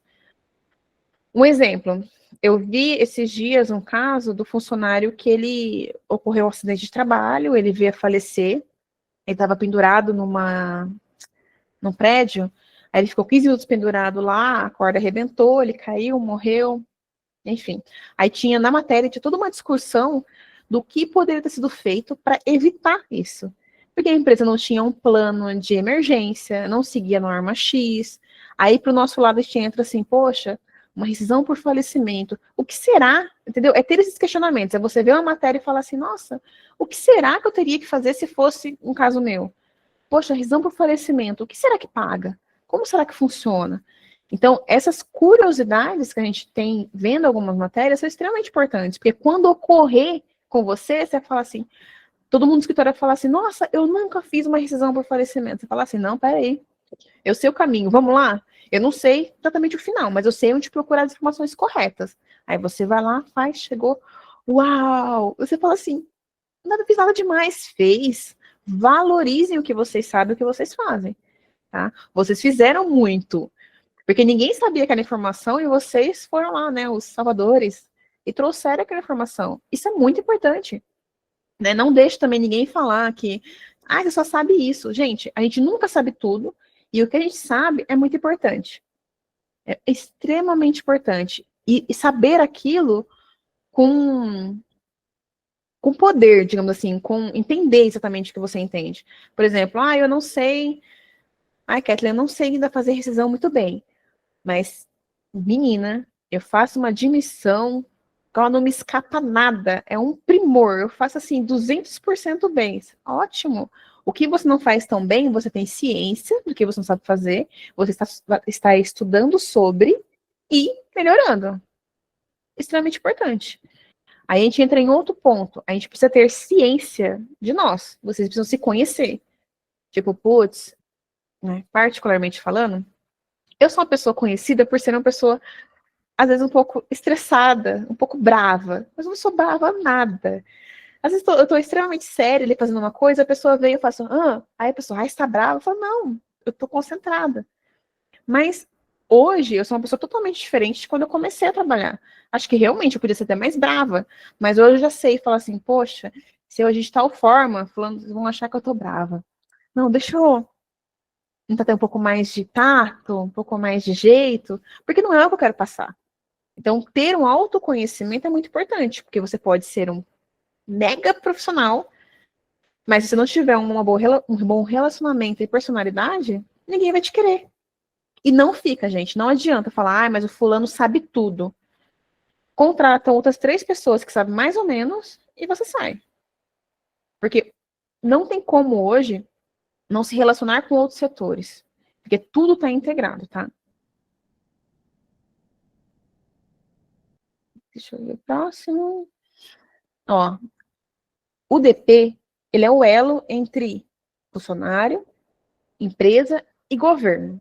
Um exemplo, eu vi esses dias um caso do funcionário que ele ocorreu um acidente de trabalho, ele veio a falecer, ele estava pendurado num prédio, Aí ele ficou 15 minutos pendurado lá, a corda arrebentou, ele caiu, morreu, enfim. Aí tinha na matéria, tinha toda uma discussão do que poderia ter sido feito para evitar isso. Porque a empresa não tinha um plano de emergência, não seguia a norma X. Aí, para o nosso lado, a gente entra assim, poxa, uma rescisão por falecimento. O que será? Entendeu? É ter esses questionamentos. É você ver uma matéria e falar assim, nossa, o que será que eu teria que fazer se fosse um caso meu? Poxa, rescisão por falecimento, o que será que paga? Como será que funciona? Então, essas curiosidades que a gente tem vendo algumas matérias são extremamente importantes, porque quando ocorrer com você, você fala assim, todo mundo do escritório vai falar assim, nossa, eu nunca fiz uma rescisão por falecimento. Você fala assim, não, peraí, eu sei o caminho, vamos lá? Eu não sei exatamente o final, mas eu sei onde procurar as informações corretas. Aí você vai lá, faz, chegou, uau! Você fala assim, nada fiz nada demais, fez. Valorizem o que vocês sabem, o que vocês fazem, tá? Vocês fizeram muito, porque ninguém sabia aquela informação e vocês foram lá, né, os salvadores, e trouxeram aquela informação. Isso é muito importante, né? Não deixe também ninguém falar que, ah, você só sabe isso. Gente, a gente nunca sabe tudo, e o que a gente sabe é muito importante. É extremamente importante. E saber aquilo com poder, digamos assim, com entender exatamente o que você entende. Por exemplo, ah, eu não sei, ai, Kathleen, eu não sei ainda fazer rescisão muito bem, mas, menina, eu faço uma admissão que ela não me escapa nada, é um primor, eu faço assim, 200% bem, ótimo. O que você não faz tão bem, você tem ciência do que você não sabe fazer, você está estudando sobre e melhorando. Extremamente importante. Aí a gente entra em outro ponto. A gente precisa ter ciência de nós. Vocês precisam se conhecer. Tipo, putz, né, particularmente falando, eu sou uma pessoa conhecida por ser uma pessoa, às vezes, um pouco estressada, um pouco brava. Mas eu não sou brava nada. Às vezes eu tô extremamente séria ali fazendo uma coisa, a pessoa vem e eu faço, aí a pessoa, está brava? Eu falo, não, eu tô concentrada. Mas hoje eu sou uma pessoa totalmente diferente de quando eu comecei a trabalhar. Acho que realmente eu podia ser até mais brava, mas hoje eu já sei falar assim, poxa, se eu agir de tal forma, fulano, vão achar que eu tô brava. Não, deixa eu tentar ter um pouco mais de tato, um pouco mais de jeito, porque não é o que eu quero passar. Então, ter um autoconhecimento é muito importante, porque você pode ser um mega profissional, mas se você não tiver um bom relacionamento e personalidade, ninguém vai te querer. E não fica, gente. Não adianta falar, mas o fulano sabe tudo. Contratam outras 3 pessoas que sabem mais ou menos e você sai. Porque não tem como hoje não se relacionar com outros setores. Porque tudo está integrado, tá? Deixa eu ver o próximo. Ó, o DP, ele é o elo entre funcionário, empresa e governo.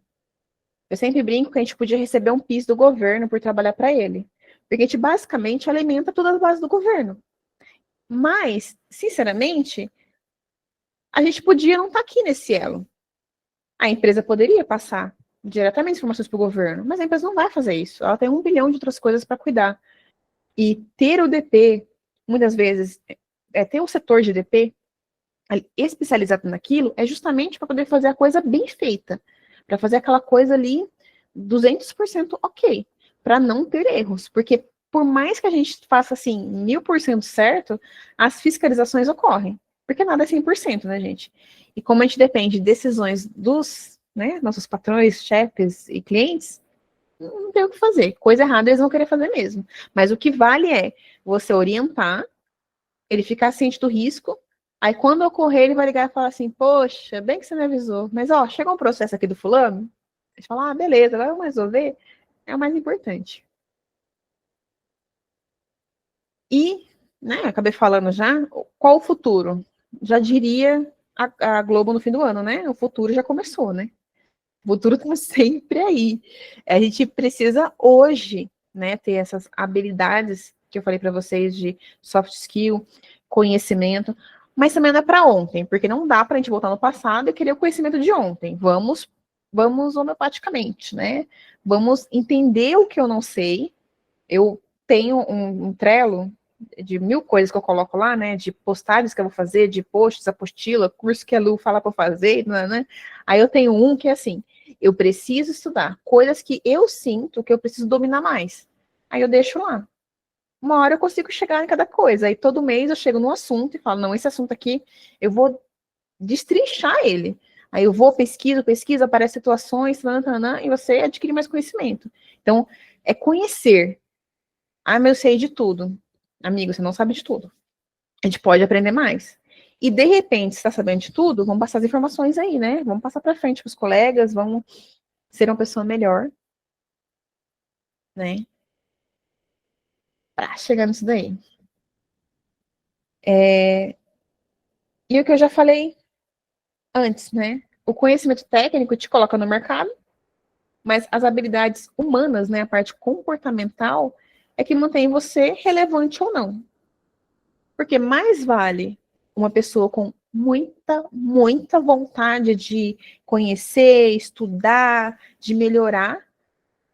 Eu sempre brinco que a gente podia receber um PIS do governo por trabalhar para ele. Porque a gente basicamente alimenta toda a base do governo. Mas, sinceramente, a gente podia não estar aqui nesse elo. A empresa poderia passar diretamente informações para o governo, mas a empresa não vai fazer isso. Ela tem 1 bilhão de outras coisas para cuidar. E ter o DP, muitas vezes, ter o setor de DP especializado naquilo, é justamente para poder fazer a coisa bem feita. Para fazer aquela coisa ali 200% ok. Para não ter erros. Porque por mais que a gente faça assim 1000% certo, as fiscalizações ocorrem. Porque nada é 100%, né, gente? E como a gente depende de decisões dos, né, nossos patrões, chefes e clientes, não tem o que fazer. Coisa errada eles vão querer fazer mesmo. Mas o que vale é você orientar, ele ficar ciente do risco, aí quando ocorrer ele vai ligar e falar assim, poxa, bem que você me avisou, mas ó, chegou um processo aqui do fulano, eles falam, ah, beleza, agora vamos resolver, é o mais importante. E, né, acabei falando já, qual o futuro? Já diria a Globo no fim do ano, né? O futuro já começou, né? O futuro está sempre aí. A gente precisa hoje, né, ter essas habilidades que eu falei para vocês de soft skill, conhecimento, mas também não é para ontem, porque não dá para a gente voltar no passado e querer o conhecimento de ontem. Vamos homeopaticamente, né? Vamos entender o que eu não sei. Eu tenho um Trello de 1000 coisas que eu coloco lá, né? De postagens que eu vou fazer, de posts, apostila, curso que a Lu fala para fazer, né? Aí eu tenho um que é assim, Eu preciso estudar coisas que eu sinto que eu preciso dominar mais. Aí eu deixo lá. Uma hora eu consigo chegar em cada coisa. Aí todo mês eu chego num assunto e falo, não, esse assunto aqui eu vou destrinchar ele. Aí eu vou, pesquiso, aparecem situações, e você adquire mais conhecimento. Então, é conhecer. Ah, mas eu sei de tudo. Amigo, você não sabe de tudo. A gente pode aprender mais. E, de repente, você está sabendo de tudo, vamos passar as informações aí, né? Vamos passar para frente para os colegas, vamos ser uma pessoa melhor, né? Para chegar nisso daí. E o que eu já falei antes, né? O conhecimento técnico te coloca no mercado, mas as habilidades humanas, né? A parte comportamental, é que mantém você relevante ou não. Porque mais vale uma pessoa com muita vontade de conhecer, estudar, de melhorar,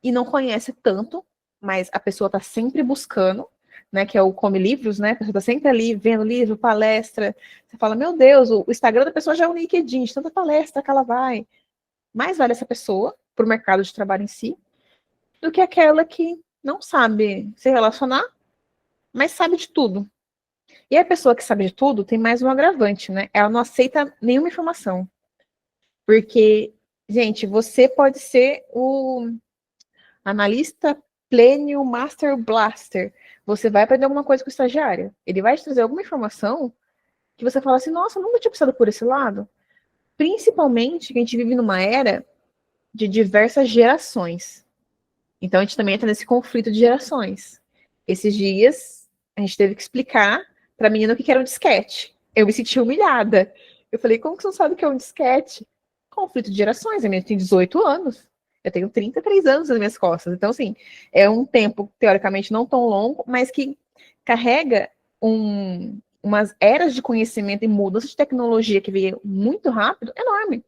e não conhece tanto, mas a pessoa está sempre buscando, né? Que é o Come Livros, né? A pessoa está sempre ali vendo livro, palestra. Você fala, meu Deus, o Instagram da pessoa já é um LinkedIn, de tanta palestra que ela vai. Mais vale essa pessoa, para o mercado de trabalho em si, do que aquela que não sabe se relacionar, mas sabe de tudo. E a pessoa que sabe de tudo tem mais um agravante, né? Ela não aceita nenhuma informação. Porque, gente, você pode ser o analista plênio master blaster. Você vai aprender alguma coisa com o estagiário. Ele vai te trazer alguma informação que você fala assim, nossa, nunca tinha pensado por esse lado. Principalmente que a gente vive numa era de diversas gerações. Então a gente também entra nesse conflito de gerações. Esses dias a gente teve que explicar para a menina o que era um disquete. Eu me senti humilhada. Eu falei, como que você não sabe o que é um disquete? Conflito de gerações. A menina tem 18 anos. Eu tenho 33 anos nas minhas costas. Então, assim, é um tempo, teoricamente, não tão longo, mas que carrega umas eras de conhecimento e mudança de tecnologia que veio muito rápido, enorme.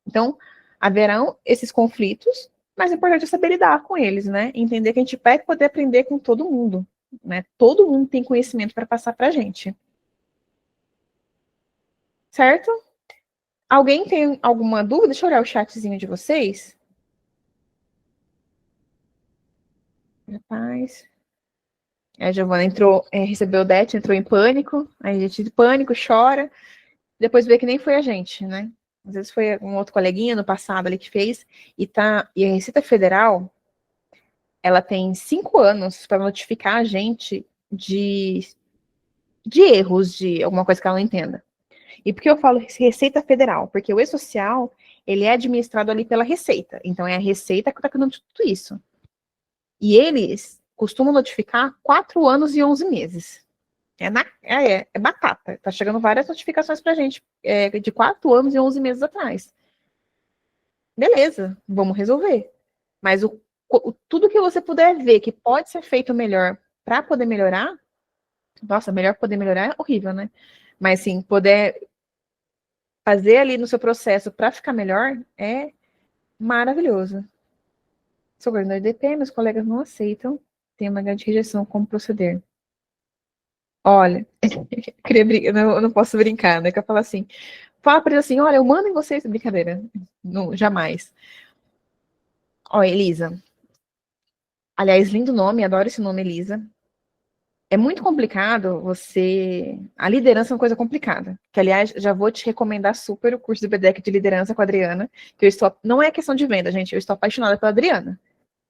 Então, haverão esses conflitos, mas é importante saber lidar com eles, né? Entender que a gente vai poder aprender com todo mundo, né? Todo mundo tem conhecimento para passar para a gente. Certo? Alguém tem alguma dúvida? Deixa eu olhar o chatzinho de vocês. Rapaz. A Giovana entrou, recebeu o DET, entrou em pânico. Aí a gente de pânico, chora. Depois vê que nem foi a gente, né? Às vezes foi um outro coleguinha no passado ali que fez. E a Receita Federal, ela tem 5 anos para notificar a gente de erros, de alguma coisa que ela não entenda. E por que eu falo Receita Federal? Porque o E-Social, ele é administrado ali pela Receita. Então, é a Receita que está cuidando de tudo isso. E eles costumam notificar 4 anos e 11 meses. É batata. Tá chegando várias notificações pra gente de 4 anos e 11 meses atrás. Beleza, vamos resolver. Mas tudo que você puder ver que pode ser feito melhor para poder melhorar, nossa, melhor poder melhorar é horrível, né? Mas sim, poder fazer ali no seu processo para ficar melhor é maravilhoso. Sou coordenador de DP, meus colegas não aceitam, tem uma grande rejeição como proceder. Olha, eu não posso brincar, né? Que eu falo assim, fala para ele assim, olha, eu mando em vocês, brincadeira, não, jamais. Ó, Elisa, aliás, lindo nome, adoro esse nome, Elisa. É muito complicado você. A liderança é uma coisa complicada. Que, aliás, já vou te recomendar super o curso do BDEC de liderança com a Adriana. Que eu estou. Não é questão de venda, gente. Eu estou apaixonada pela Adriana.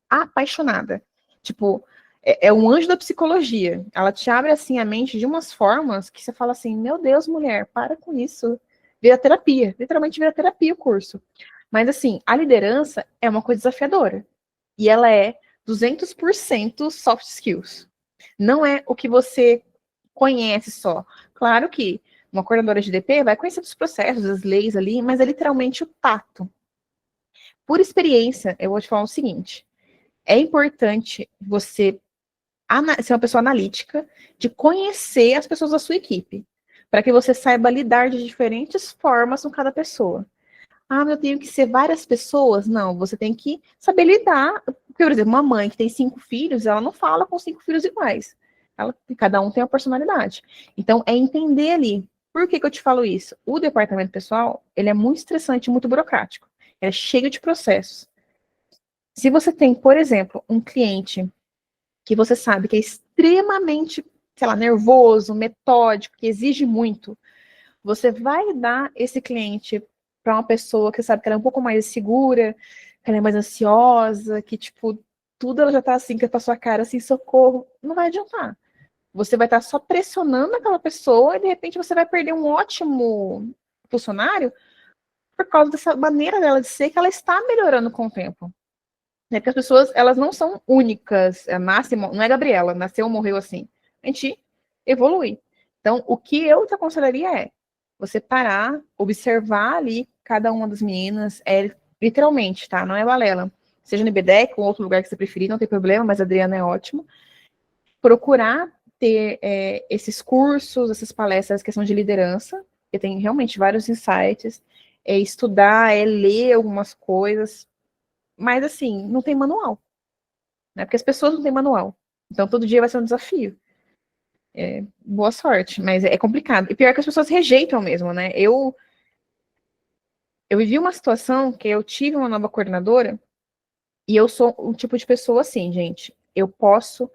Apaixonada. Tipo, é um anjo da psicologia. Ela te abre assim a mente de umas formas que você fala assim: meu Deus, mulher, para com isso. Vira terapia. Literalmente vira terapia o curso. Mas, assim, a liderança é uma coisa desafiadora. E ela é 200% soft skills. Não é o que você conhece só. Claro que uma coordenadora de DP vai conhecer dos processos, das leis ali, mas é literalmente o tato. Por experiência, eu vou te falar o seguinte: é importante você ser uma pessoa analítica, de conhecer as pessoas da sua equipe, para que você saiba lidar de diferentes formas com cada pessoa. Ah, eu tenho que ser várias pessoas? Não, você tem que saber lidar. Porque, por exemplo, uma mãe que tem 5 filhos, ela não fala com 5 filhos iguais. Cada um tem uma personalidade. Então, é entender ali. Por que eu te falo isso? O departamento pessoal, ele é muito estressante, muito burocrático. é cheio de processos. Se você tem, por exemplo, um cliente que você sabe que é extremamente, sei lá, nervoso, metódico, que exige muito, você vai dar esse cliente para uma pessoa que sabe que ela é um pouco mais segura, que ela é mais ansiosa, que, tipo, tudo ela já tá assim, que é pra sua cara, assim, socorro, não vai adiantar. Você vai estar só pressionando aquela pessoa e, de repente, você vai perder um ótimo funcionário por causa dessa maneira dela de ser, que ela está melhorando com o tempo. É porque as pessoas, elas não são únicas, nasce, não é Gabriela, nasceu ou morreu assim. A gente evolui. Então, o que eu te aconselharia é você parar, observar ali cada uma das meninas, literalmente, tá? Não é balela. Seja no IBDEC ou outro lugar que você preferir, não tem problema, mas a Adriana é ótimo. Procurar ter esses cursos, essas palestras, questão de liderança, que tem realmente vários insights, estudar, ler algumas coisas, mas assim, não tem manual, né? Porque as pessoas não têm manual. Então todo dia vai ser um desafio. Boa sorte, mas é complicado. E pior que as pessoas rejeitam mesmo, né? Eu vivi uma situação que eu tive uma nova coordenadora e eu sou um tipo de pessoa assim, gente. Eu posso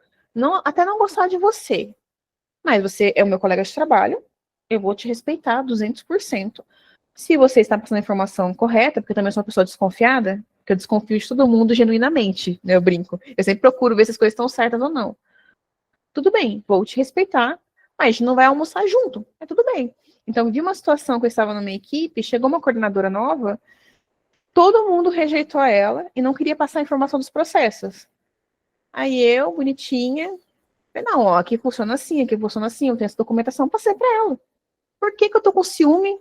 até não gostar de você, mas você é o meu colega de trabalho, eu vou te respeitar 200%. Se você está passando a informação correta, porque eu também sou uma pessoa desconfiada, porque eu desconfio de todo mundo genuinamente, né? Eu brinco. Eu sempre procuro ver se as coisas estão certas ou não. Tudo bem, vou te respeitar, mas a gente não vai almoçar junto. É tudo bem. Então, vi uma situação que eu estava numa equipe, chegou uma coordenadora nova, todo mundo rejeitou ela e não queria passar a informação dos processos. Aí eu, bonitinha, falei, não, ó, aqui funciona assim, eu tenho essa documentação, passei para ela. Por que que eu tô com ciúme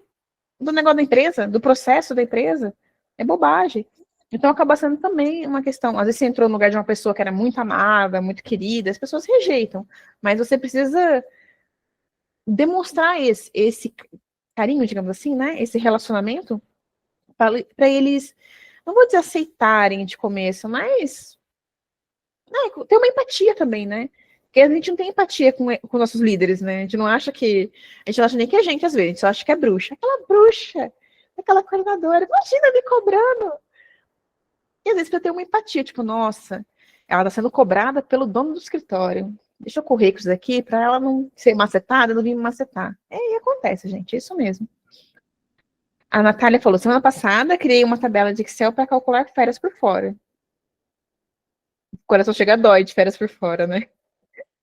do negócio da empresa, do processo da empresa? É bobagem. Então acaba sendo também uma questão. Às vezes você entrou no lugar de uma pessoa que era muito amada, muito querida, as pessoas rejeitam. Mas você precisa demonstrar esse carinho, digamos assim, né? Esse relacionamento, para eles, não vou dizer aceitarem de começo, mas ter uma empatia também, né? Porque a gente não tem empatia com nossos líderes, né? A gente não acha que. A gente não acha nem que é gente, às vezes, a gente só acha que é bruxa. Aquela bruxa, aquela coordenadora, imagina me cobrando. E às vezes pra ter uma empatia, tipo, nossa, ela tá sendo cobrada pelo dono do escritório. Deixa eu correr com isso daqui pra ela não ser macetada, não vir me macetar. E acontece, gente, é isso mesmo. A Natália falou, semana passada criei uma tabela de Excel para calcular férias por fora. O coração chega a dói de férias por fora, né?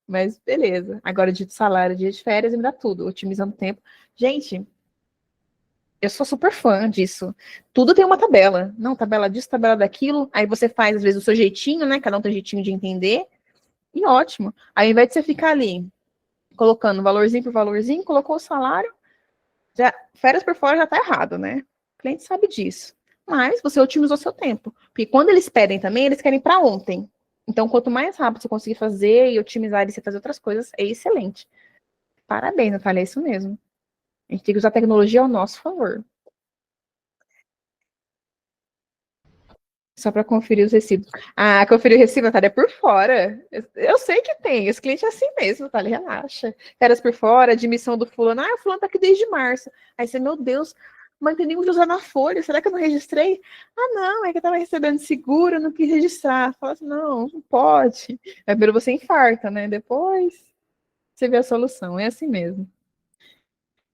Mas beleza. Agora, dia de salário, dia de férias, me dá tudo, otimizando o tempo. Gente, eu sou super fã disso. Tudo tem uma tabela. Não, tabela disso, tabela daquilo. Aí você faz, às vezes, o seu jeitinho, né? Cada um tem um jeitinho de entender. E ótimo. Aí, ao invés de você ficar ali, colocando valorzinho por valorzinho, colocou o salário, já, férias por fora já tá errado, né? O cliente sabe disso. Mas você otimizou seu tempo. Porque quando eles pedem também, eles querem para ontem. Então, quanto mais rápido você conseguir fazer e otimizar e você fazer outras coisas, é excelente. Parabéns, Natália, é isso mesmo. A gente tem que usar a tecnologia ao nosso favor. Só para conferir os recibos. Ah, conferir o recibo, Natália, é por fora. Eu sei que tem. Esse cliente é assim mesmo, Natália, relaxa. Férias por fora, admissão do fulano. Ah, o fulano tá aqui desde março. Aí você, meu Deus, mas tem nem de usar na folha. Será que eu não registrei? Ah, não, é que eu tava recebendo seguro, eu não quis registrar. Fala assim, não, não pode. É primeiro você infarta, né? Depois você vê a solução. É assim mesmo.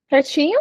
Certinho?